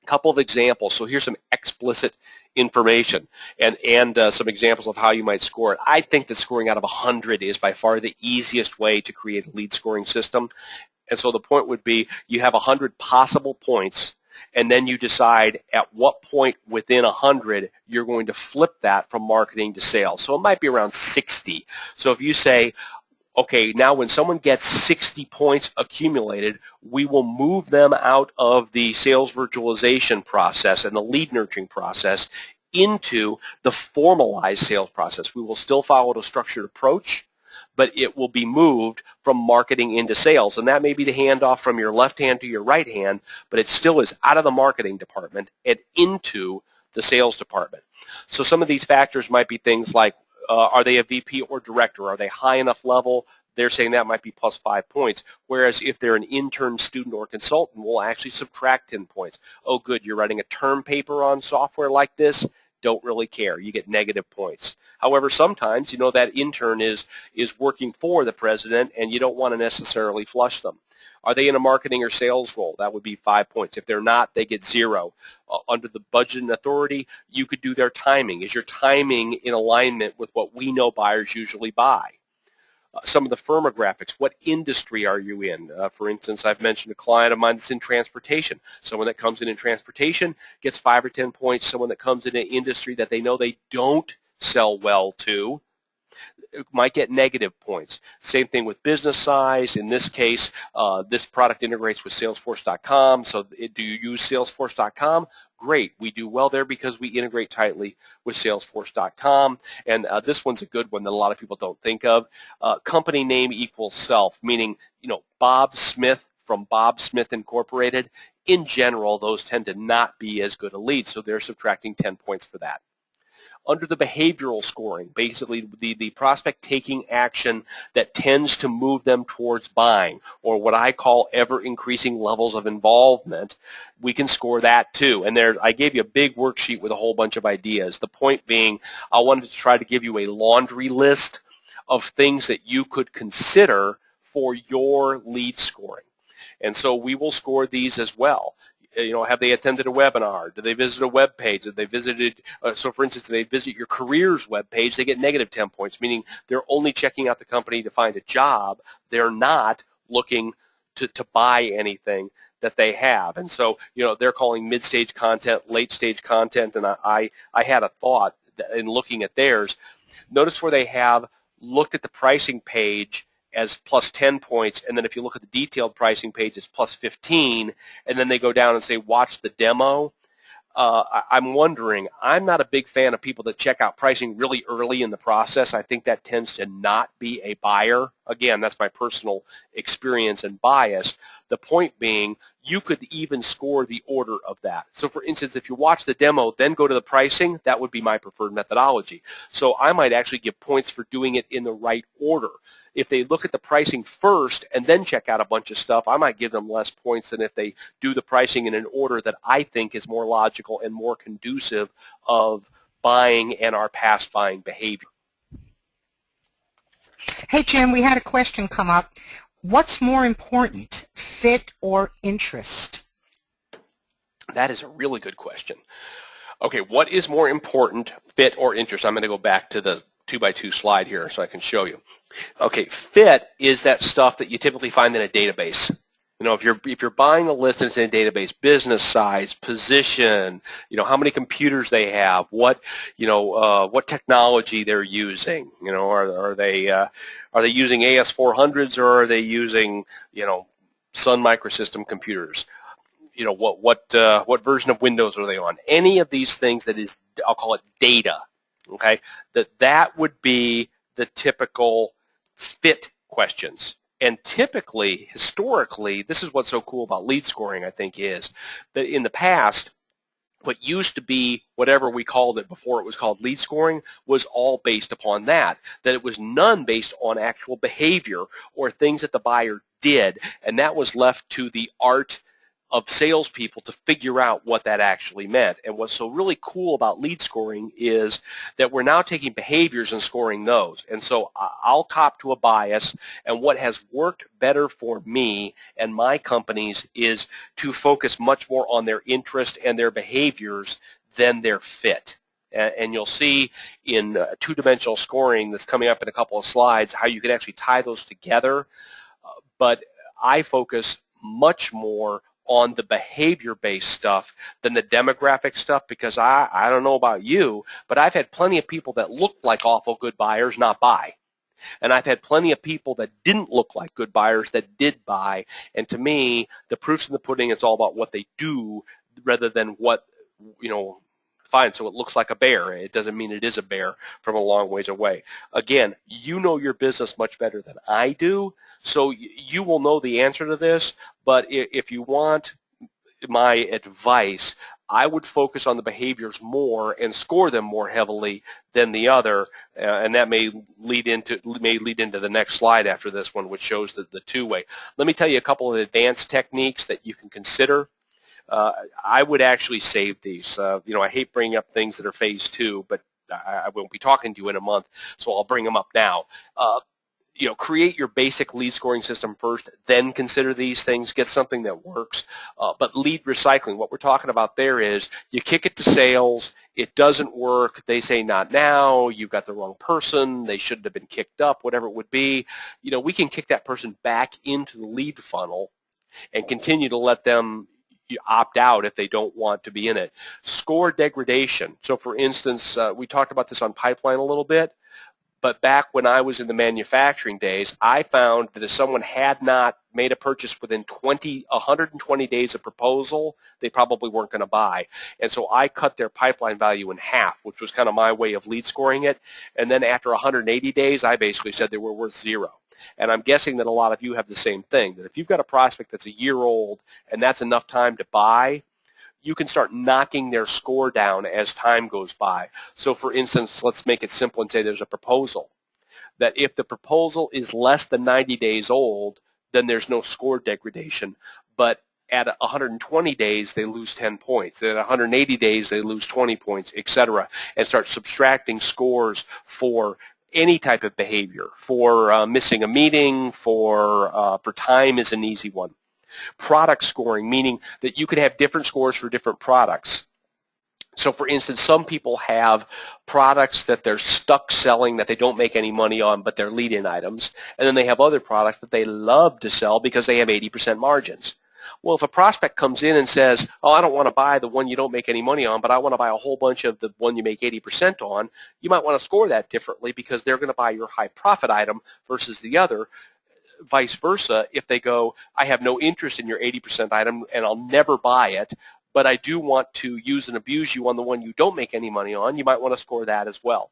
A couple of examples. So here's some explicit information and some examples of how you might score it. I think that scoring out of 100 is by far the easiest way to create a lead scoring system. And so the point would be you have 100 possible points, and then you decide at what point within 100 you're going to flip that from marketing to sales. So it might be around 60. So if you say, okay, now when someone gets 60 points accumulated, we will move them out of the sales virtualization process and the lead nurturing process into the formalized sales process. We will still follow the structured approach, but it will be moved from marketing into sales. And that may be the handoff from your left hand to your right hand, but it still is out of the marketing department and into the sales department. So some of these factors might be things like, are they a VP or director? Are they high enough level? They're saying that might be plus 5 points. Whereas if they're an intern, student, or consultant, we'll actually subtract 10 points. Oh, good, you're writing a term paper on software like this? Don't really care. You get negative points. However, sometimes, that intern is working for the president, and you don't want to necessarily flush them. Are they in a marketing or sales role? That would be 5 points. If they're not, they get 0. Under the budget and authority, you could do their timing. Is your timing in alignment with what we know buyers usually buy? Some of the firmographics, what industry are you in? For instance, I've mentioned a client of mine that's in transportation. Someone that comes in transportation gets 5 or 10 points. Someone that comes in an industry that they know they don't sell well to might get negative points. Same thing with business size. In this case, this product integrates with Salesforce.com. So do you use Salesforce.com? Great. We do well there because we integrate tightly with Salesforce.com. And this one's a good one that a lot of people don't think of. Company name equals self, meaning, Bob Smith from Bob Smith Incorporated. In general, those tend to not be as good a lead, so they're subtracting 10 points for that. Under the behavioral scoring, basically the prospect taking action that tends to move them towards buying, or what I call ever-increasing levels of involvement, we can score that too. And there, I gave you a big worksheet with a whole bunch of ideas. The point being, I wanted to try to give you a laundry list of things that you could consider for your lead scoring. And so we will score these as well. You know, have they attended a webinar? Did they visit a web page? Did they visited, so for instance, if they visit your careers web page, they get negative 10 points, meaning they're only checking out the company to find a job. They're not looking to buy anything that they have. And so, you know, they're calling mid-stage content, late-stage content, and I had a thought in looking at theirs. Notice where they have looked at the pricing page as plus 10 points, and then if you look at the detailed pricing page, it's plus 15, and then they go down and say, watch the demo. I'm wondering, I'm not a big fan of people that check out pricing really early in the process. I think that tends to not be a buyer. Again, that's my personal experience and bias. The point being, you could even score the order of that. So for instance, if you watch the demo, then go to the pricing, that would be my preferred methodology. So I might actually give points for doing it in the right order. If they look at the pricing first and then check out a bunch of stuff, I might give them less points than if they do the pricing in an order that I think is more logical and more conducive of buying and our past buying behavior. Hey, Jim, we had a question come up. What's more important, fit or interest? That is a really good question. Okay, what is more important, fit or interest? I'm going to go back to the 2x2 slide here so I can show you. Okay, fit is that stuff that you typically find in a database. You know, if you're buying a list and it's in a database, business size, position, you know, how many computers they have, what technology they're using. You know, are they using AS400s or are they using, you know, Sun Microsystem computers? You know, what version of Windows are they on? Any of these things that is, I'll call it data. Okay, that would be the typical fit questions. And typically, historically, this is what's so cool about lead scoring, I think, is that in the past, what used to be whatever we called it before it was called lead scoring was all based upon that it was none based on actual behavior or things that the buyer did, and that was left to the art of salespeople to figure out what that actually meant. And what's so really cool about lead scoring is that we're now taking behaviors and scoring those. And so I'll cop to a bias, and what has worked better for me and my companies is to focus much more on their interest and their behaviors than their fit. And you'll see in two-dimensional scoring that's coming up in a couple of slides how you can actually tie those together. But I focus much more on the behavior-based stuff than the demographic stuff, because I don't know about you, but I've had plenty of people that looked like awful good buyers not buy. And I've had plenty of people that didn't look like good buyers that did buy. And to me, the proof's in the pudding. It's all about what they do rather than what, you know, fine, so it looks like a bear. It doesn't mean it is a bear from a long ways away. Again, you know your business much better than I do, so you will know the answer to this, but if you want my advice, I would focus on the behaviors more and score them more heavily than the other, and that may lead into the next slide after this one, which shows the two-way. Let me tell you a couple of advanced techniques that you can consider. I would actually save these. You know, I hate bringing up things that are phase 2, but I won't be talking to you in a month, so I'll bring them up now. You know, create your basic lead scoring system first, then consider these things, get something that works. But lead recycling, what we're talking about there is you kick it to sales, it doesn't work, they say not now, you've got the wrong person, they shouldn't have been kicked up, whatever it would be. You know, we can kick that person back into the lead funnel and continue to let them opt out if they don't want to be in it. Score degradation. So for instance, we talked about this on pipeline a little bit, but back when I was in the manufacturing days, I found that if someone had not made a purchase within 120 days of proposal, they probably weren't going to buy. And so I cut their pipeline value in half, which was kind of my way of lead scoring it. And then after 180 days, I basically said they were worth 0. And I'm guessing that a lot of you have the same thing, that if you've got a prospect that's a year old and that's enough time to buy, you can start knocking their score down as time goes by. So for instance, let's make it simple and say there's a proposal. That if the proposal is less than 90 days old, then there's no score degradation. But at 120 days, they lose 10 points. At 180 days, they lose 20 points, etc. And start subtracting scores for any type of behavior. For missing a meeting, for time is an easy one. Product scoring, meaning that you could have different scores for different products. So for instance, some people have products that they're stuck selling that they don't make any money on, but they're lead-in items. And then they have other products that they love to sell because they have 80% margins. Well, if a prospect comes in and says, oh, I don't want to buy the one you don't make any money on, but I want to buy a whole bunch of the one you make 80% on, you might want to score that differently because they're going to buy your high profit item versus the other. Vice versa, if they go, I have no interest in your 80% item and I'll never buy it, but I do want to use and abuse you on the one you don't make any money on, you might want to score that as well.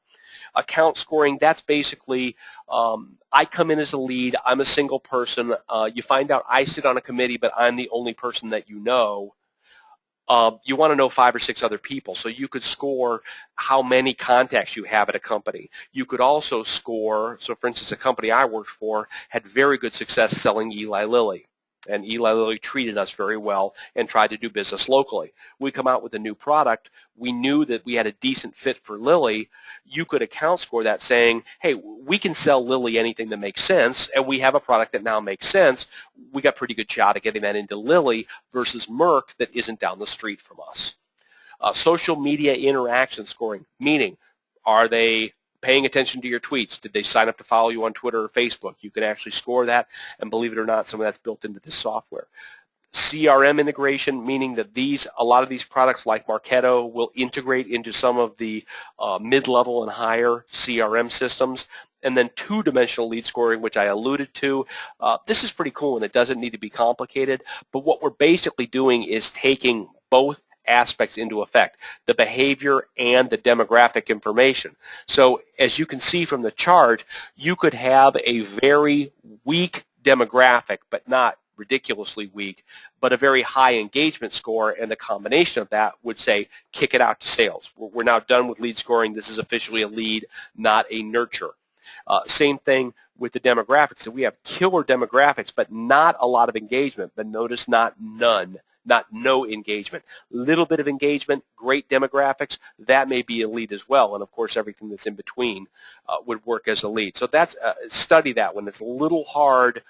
Account scoring, that's basically, I come in as a lead, I'm a single person, you find out I sit on a committee, but I'm the only person that you know. You want to know 5 or 6 other people, so you could score how many contacts you have at a company. You could also score, so for instance, a company I worked for had very good success selling Eli Lilly. And Eli Lilly treated us very well and tried to do business locally. We come out with a new product. We knew that we had a decent fit for Lilly. You could account score that saying, hey, we can sell Lilly anything that makes sense, and we have a product that now makes sense. We got pretty good shot at getting that into Lilly versus Merck that isn't down the street from us. Social media interaction scoring, meaning are they paying attention to your tweets? Did they sign up to follow you on Twitter or Facebook? You can actually score that, and believe it or not, some of that's built into this software. CRM integration, meaning that a lot of these products like Marketo will integrate into some of the mid-level and higher CRM systems. And then two-dimensional lead scoring, which I alluded to. This is pretty cool, and it doesn't need to be complicated, but what we're basically doing is taking both aspects into effect, the behavior and the demographic information. So as you can see from the chart, you could have a very weak demographic, but not ridiculously weak, but a very high engagement score, and the combination of that would say kick it out to sales. We're now done with lead scoring. This is officially a lead, not a nurture. Same thing with the demographics. So we have killer demographics, but not a lot of engagement, but notice not none. Not no engagement. Little bit of engagement, great demographics, that may be a lead as well. And of course, everything that's in between would work as a lead. So that's study that one. It's a little hard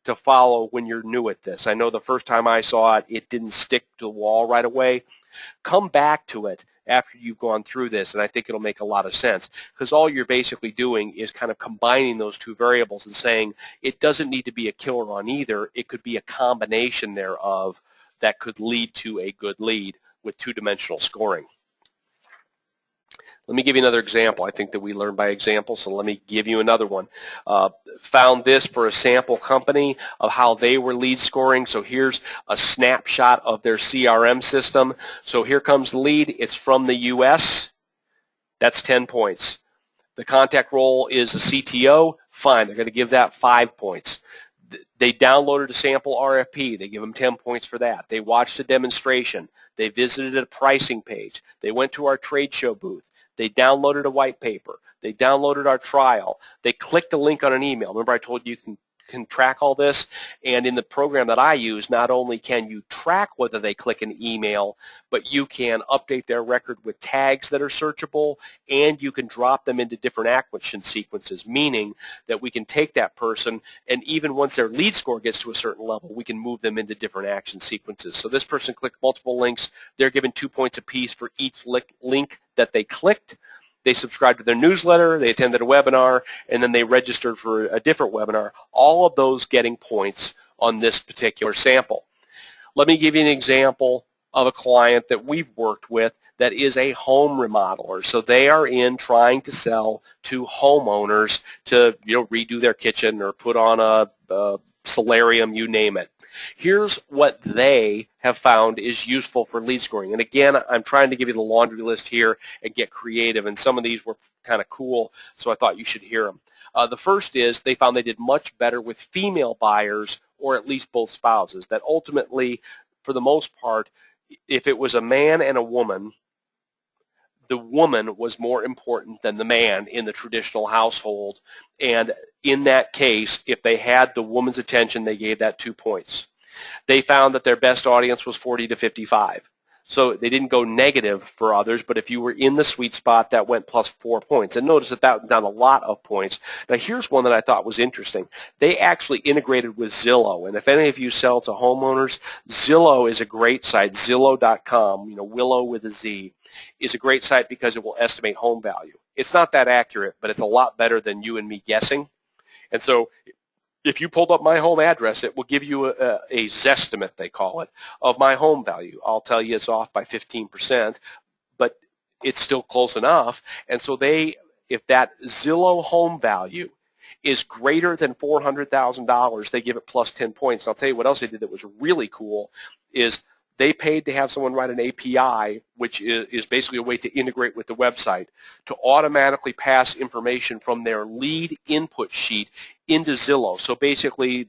to follow when you're new at this. I know the first time I saw it, it didn't stick to the wall right away. Come back to it after you've gone through this, and I think it'll make a lot of sense, because all you're basically doing is kind of combining those two variables and saying it doesn't need to be a killer on either. It could be a combination thereof that could lead to a good lead with two-dimensional scoring. Let me give you another example. I think that we learn by example, so let me give you another one. Found this for a sample company of how they were lead scoring. So here's a snapshot of their CRM system. So here comes the lead. It's from the U.S. That's 10 points. The contact role is a CTO. Fine, they're going to give that 5 points. They downloaded a sample RFP. They give them 10 points for that. They watched a demonstration. They visited a pricing page. They went to our trade show booth. They downloaded a white paper. They downloaded our trial. They clicked a link on an email. Remember I told you you can track all this? And in the program that I use, not only can you track whether they click an email, but you can update their record with tags that are searchable, and you can drop them into different action sequences, meaning that we can take that person, and even once their lead score gets to a certain level, we can move them into different action sequences. So this person clicked multiple links. They're given 2 points apiece for each link that they clicked. They subscribed to their newsletter, they attended a webinar, and then they registered for a different webinar, all of those getting points on this particular sample. Let me give you an example of a client that we've worked with that is a home remodeler. So they are in trying to sell to homeowners to redo their kitchen or put on a solarium, you name it. Here's what they have found is useful for lead scoring. And again, I'm trying to give you the laundry list here and get creative, and some of these were kind of cool, so I thought you should hear them. The first is they found they did much better with female buyers, or at least both spouses, that ultimately, for the most part, if it was a man and a woman, the woman was more important than the man in the traditional household. And in that case, if they had the woman's attention, they gave that 2 points. They found that their best audience was 40 to 55. So they didn't go negative for others, but if you were in the sweet spot, that went plus 4 points. And notice that that not a lot of points. Now here's one that I thought was interesting. They actually integrated with Zillow. And if any of you sell to homeowners, Zillow is a great site. Zillow.com, Willow with a Z, is a great site because it will estimate home value. It's not that accurate, but it's a lot better than you and me guessing. And so if you pulled up my home address, it will give you a Zestimate, they call it, of my home value. I'll tell you it's off by 15%, but it's still close enough. And so if that Zillow home value is greater than $400,000, they give it plus 10 points. And I'll tell you what else they did that was really cool is they paid to have someone write an API, which is basically a way to integrate with the website, to automatically pass information from their lead input sheet into Zillow. So basically,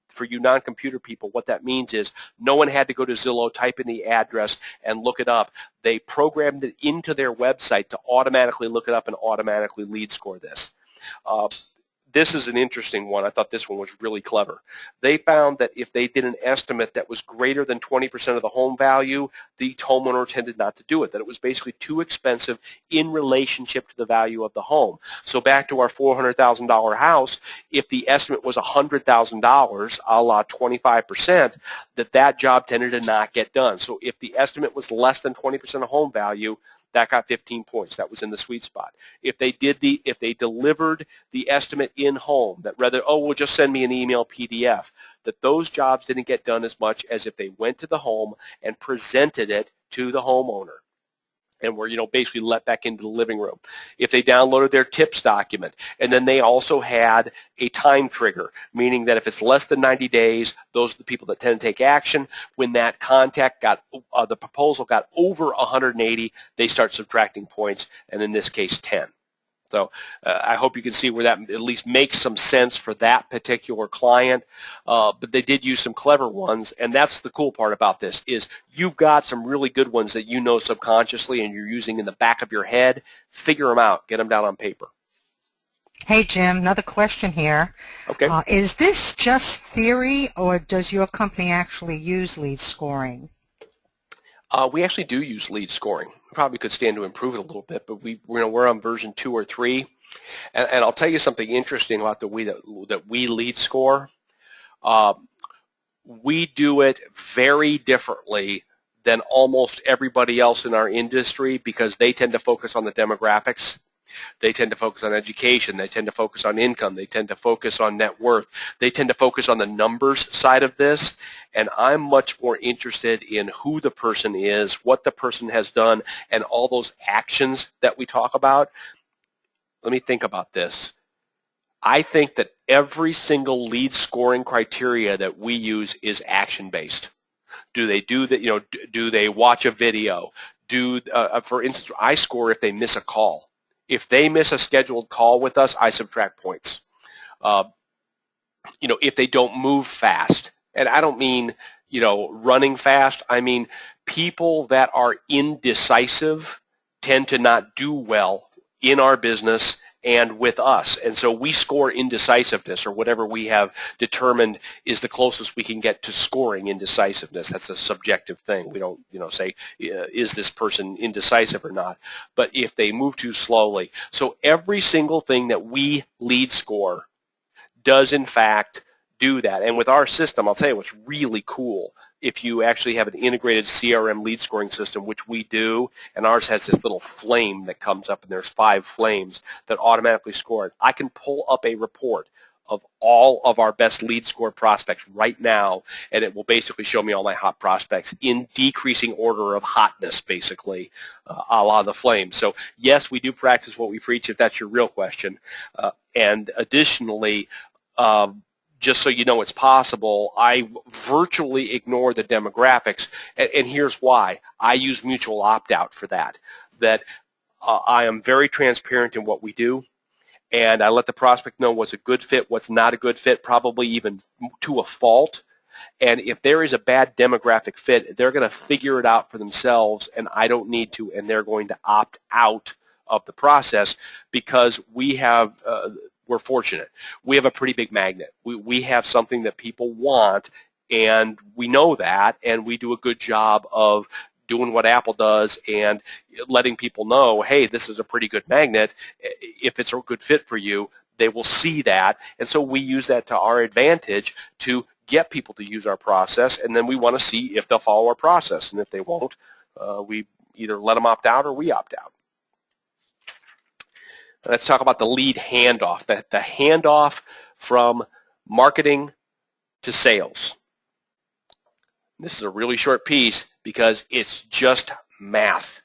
for you non-computer people, what that means is no one had to go to Zillow, type in the address, and look it up. They programmed it into their website to automatically look it up and automatically lead score this. This is an interesting one. I thought this one was really clever. They found that if they did an estimate that was greater than 20% of the home value, the homeowner tended not to do it, that it was basically too expensive in relationship to the value of the home. So back to our $400,000 house, if the estimate was $100,000, a la 25%, that job tended to not get done. So if the estimate was less than 20% of home value, that got 15 points. That was in the sweet spot. If they delivered the estimate in home, that rather, we'll just send me an email PDF, that those jobs didn't get done as much as if they went to the home and presented it to the homeowner and were, basically let back into the living room. If they downloaded their tips document, and then they also had a time trigger, meaning that if it's less than 90 days, those are the people that tend to take action. When that contact the proposal got over 180, they start subtracting points, and in this case, 10. So I hope you can see where that at least makes some sense for that particular client. But they did use some clever ones, and that's the cool part about this is you've got some really good ones that you know subconsciously and you're using in the back of your head. Figure them out. Get them down on paper. Hey, Jim, another question here. Okay. Is this just theory, or does your company actually use lead scoring? We actually do use lead scoring. We probably could stand to improve it a little bit, but we're on version 2 or 3. And I'll tell you something interesting about the way that we lead score. We do it very differently than almost everybody else in our industry because they tend to focus on the demographics. They tend to focus on education. They tend to focus on income. They tend to focus on net worth. They tend to focus on the numbers side of this. And I'm much more interested in who the person is, what the person has done, and all those actions that we talk about. Let me think about this. I think that every single lead scoring criteria that we use is action-based. Do they do that? Do they watch a video? For instance, I score if they miss a call. If they miss a scheduled call with us, I subtract points. If they don't move fast, and I don't mean, running fast. I mean, people that are indecisive tend to not do well in our business and with us. And so we score indecisiveness, or whatever we have determined is the closest we can get to scoring indecisiveness. That's a subjective thing. We don't, say, is this person indecisive or not? But if they move too slowly. So every single thing that we lead score does, in fact, do that. And with our system, I'll tell you what's really cool. If you actually have an integrated CRM lead scoring system, which we do, and ours has this little flame that comes up, and there's 5 flames that automatically score it. I can pull up a report of all of our best lead score prospects right now, and it will basically show me all my hot prospects in decreasing order of hotness, basically, a la the flame. So yes, we do practice what we preach, if that's your real question. And additionally, just so you know it's possible, I virtually ignore the demographics, and here's why. I use mutual opt-out for that. I am very transparent in what we do, and I let the prospect know what's a good fit, what's not a good fit, probably even to a fault. And if there is a bad demographic fit, they're going to figure it out for themselves, and I don't need to, and they're going to opt out of the process because we're fortunate. We have a pretty big magnet. We have something that people want, and we know that, and we do a good job of doing what Apple does and letting people know, hey, this is a pretty good magnet. If it's a good fit for you, they will see that. And so we use that to our advantage to get people to use our process, and then we want to see if they'll follow our process. And if they won't, we either let them opt out or we opt out. Let's talk about the lead handoff, the handoff from marketing to sales. This is a really short piece because it's just math.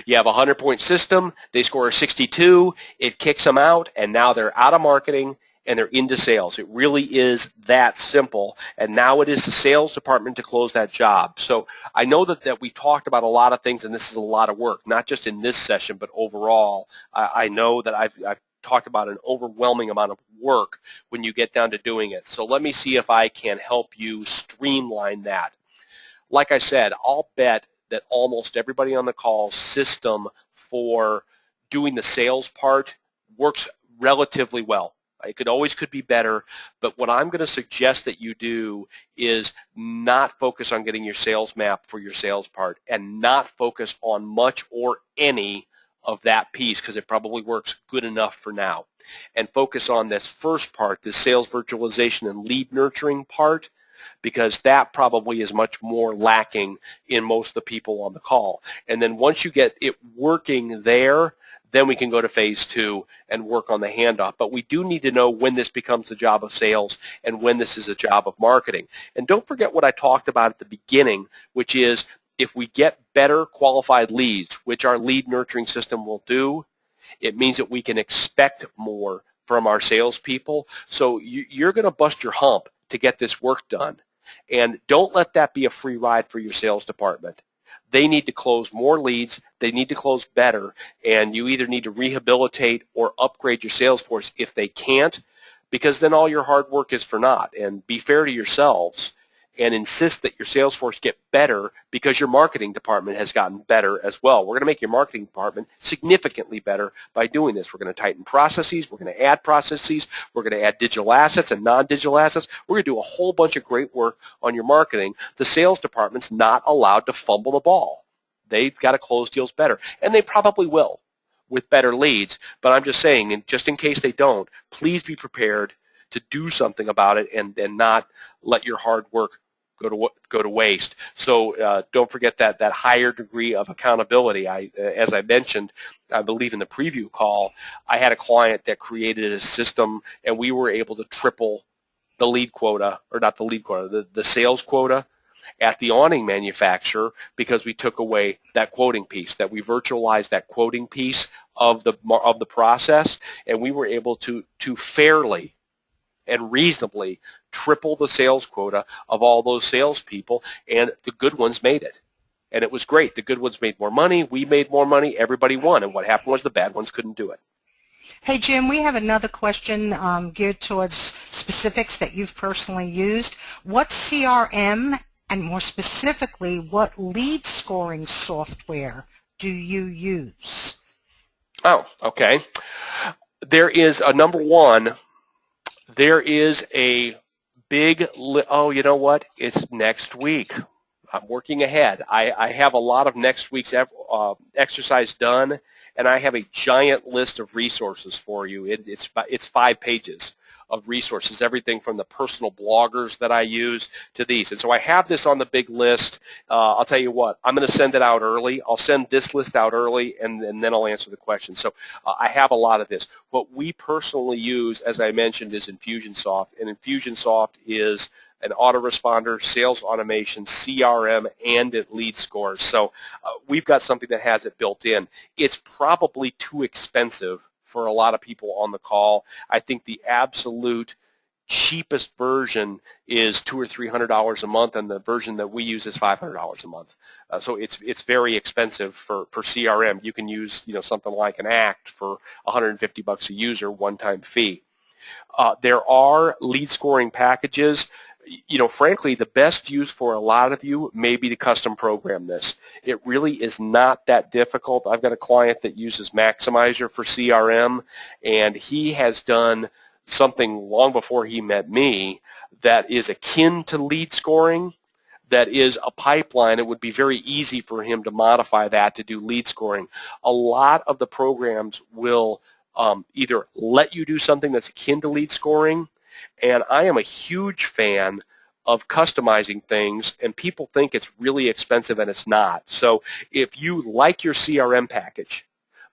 You have a 100-point system, they score a 62, it kicks them out, and now they're out of marketing and they're into sales. It really is that simple, and now it is the sales department to close that job. So I know that we talked about a lot of things, and this is a lot of work, not just in this session, but overall. I know that I've talked about an overwhelming amount of work when you get down to doing it. So let me see if I can help you streamline that. Like I said, I'll bet that almost everybody on the call system for doing the sales part works relatively well. It could be better, but what I'm going to suggest that you do is not focus on getting your sales map for your sales part and not focus on much or any of that piece because it probably works good enough for now. And focus on this first part, this sales virtualization and lead nurturing part, because that probably is much more lacking in most of the people on the call. And then once you get it working there, then we can go to phase 2 and work on the handoff. But we do need to know when this becomes the job of sales and when this is a job of marketing. And don't forget what I talked about at the beginning, which is if we get better qualified leads, which our lead nurturing system will do, it means that we can expect more from our salespeople. So you're going to bust your hump to get this work done. And don't let that be a free ride for your sales department. They need to close more leads, they need to close better, and you either need to rehabilitate or upgrade your sales force if they can't, because then all your hard work is for naught. And be fair to yourselves and insist that your sales force get better because your marketing department has gotten better as well. We're going to make your marketing department significantly better by doing this. We're going to tighten processes. We're going to add processes. We're going to add digital assets and non-digital assets. We're going to do a whole bunch of great work on your marketing. The sales department's not allowed to fumble the ball. They've got to close deals better, and they probably will with better leads. But I'm just saying, and just in case they don't, please be prepared to do something about it and not let your hard work go to waste. So don't forget that higher degree of accountability. As I mentioned, I believe in the preview call, I had a client that created a system, and we were able to triple the lead quota, or not the lead quota, the sales quota at the awning manufacturer because we took away that quoting piece, that we virtualized that quoting piece of the process, and we were able to fairly and reasonably triple the sales quota of all those salespeople, and the good ones made it. And it was great. The good ones made more money, we made more money, everybody won, and what happened was the bad ones couldn't do it. Hey, Jim, we have another question geared towards specifics that you've personally used. What CRM, and more specifically, what lead scoring software do you use? Oh, okay. There is a number one. There is a big, oh, you know what? It's next week. I'm working ahead. I have a lot of next week's exercise done, and I have a giant list of resources for you. It's 5 pages of resources, everything from the personal bloggers that I use to these. And so I have this on the big list. I'll tell you what, I'm going to send it out early. I'll send this list out early, and then I'll answer the question. So I have a lot of this. What we personally use, as I mentioned, is Infusionsoft. And Infusionsoft is an autoresponder, sales automation, CRM, and it lead scores. So we've got something that has it built in. It's probably too expensive for a lot of people on the call. I think the absolute cheapest version is $200 or $300 a month, and the version that we use is $500 a month. So it's very expensive for CRM. You can use something like an Act for $150 a user, one-time fee. There are lead scoring packages. frankly, the best use for a lot of you may be to custom program this. It really is not that difficult. I've got a client that uses Maximizer for CRM, and he has done something long before he met me that is akin to lead scoring, that is a pipeline. It would be very easy for him to modify that to do lead scoring. A lot of the programs will either let you do something that's akin to lead scoring, and I am a huge fan of customizing things, and people think it's really expensive, and it's not. So if you like your CRM package,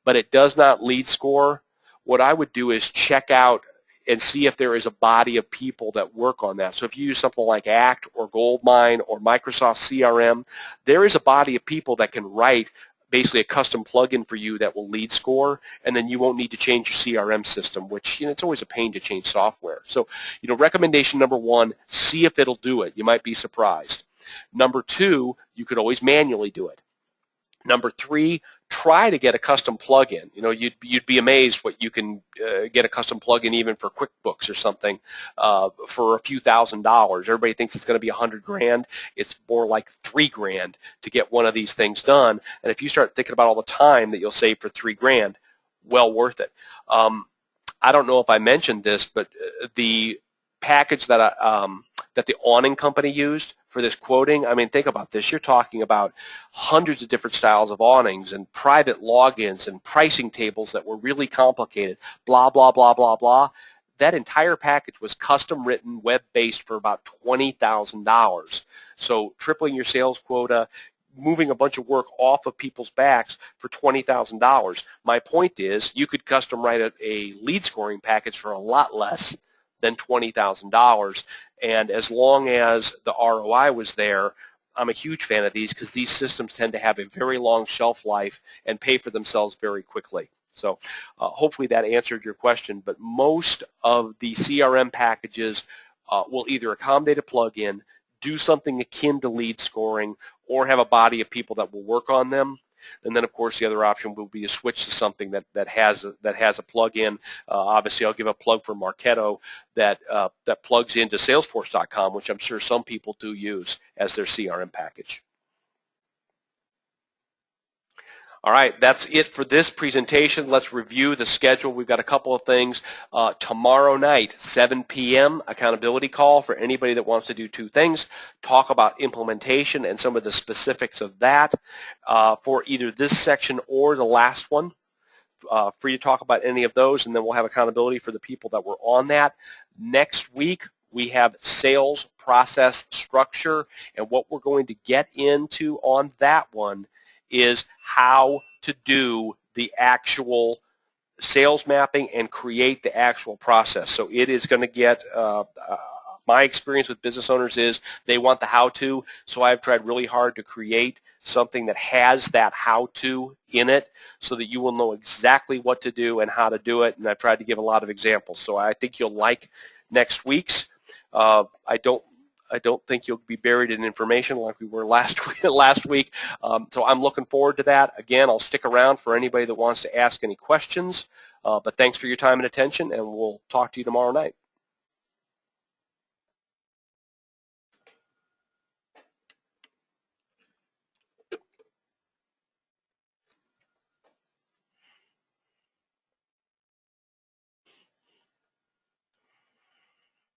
but it does not lead score, what I would do is check out and see if there is a body of people that work on that. So if you use something like ACT or Goldmine or Microsoft CRM, there is a body of people that can write basically a custom plugin for you that will lead score, and then you won't need to change your CRM system, which, it's always a pain to change software. So, recommendation number one, see if it'll do it. You might be surprised. Number two, you could always manually do it. Number three, try to get a custom plugin. You'd be amazed what you can get a custom plugin even for QuickBooks or something for a few $1,000s. Everybody thinks it's going to be $100,000. It's more like $3,000 to get one of these things done. And if you start thinking about all the time that you'll save for $3,000, well worth it. I don't know if I mentioned this, but the package that that the awning company used for this quoting, I mean, think about this. You're talking about hundreds of different styles of awnings and private logins and pricing tables that were really complicated, blah, blah, blah, blah, blah. That entire package was custom written, web-based for about $20,000. So tripling your sales quota, moving a bunch of work off of people's backs for $20,000. My point is you could custom write a lead scoring package for a lot less than $20,000. And as long as the ROI was there, I'm a huge fan of these because these systems tend to have a very long shelf life and pay for themselves very quickly. So hopefully that answered your question. But most of the CRM packages will either accommodate a plugin, do something akin to lead scoring, or have a body of people that will work on them. And then, of course, the other option will be to switch to something that has a plug-in. Obviously, I'll give a plug for Marketo that plugs into Salesforce.com, which I'm sure some people do use as their CRM package. All right, that's it for this presentation. Let's review the schedule. We've got a couple of things. Tomorrow night, 7 p.m., accountability call for anybody that wants to do two things. Talk about implementation and some of the specifics of that for either this section or the last one. Free to talk about any of those, and then we'll have accountability for the people that were on that. Next week, we have sales process structure, and what we're going to get into on that one is how to do the actual sales mapping and create the actual process. So it is going to get, my experience with business owners is they want the how-to, so I've tried really hard to create something that has that how-to in it so that you will know exactly what to do and how to do it, and I've tried to give a lot of examples. So I think you'll like next week's. I don't think you'll be buried in information like we were last week. So I'm looking forward to that. Again, I'll stick around for anybody that wants to ask any questions. But thanks for your time and attention, and we'll talk to you tomorrow night.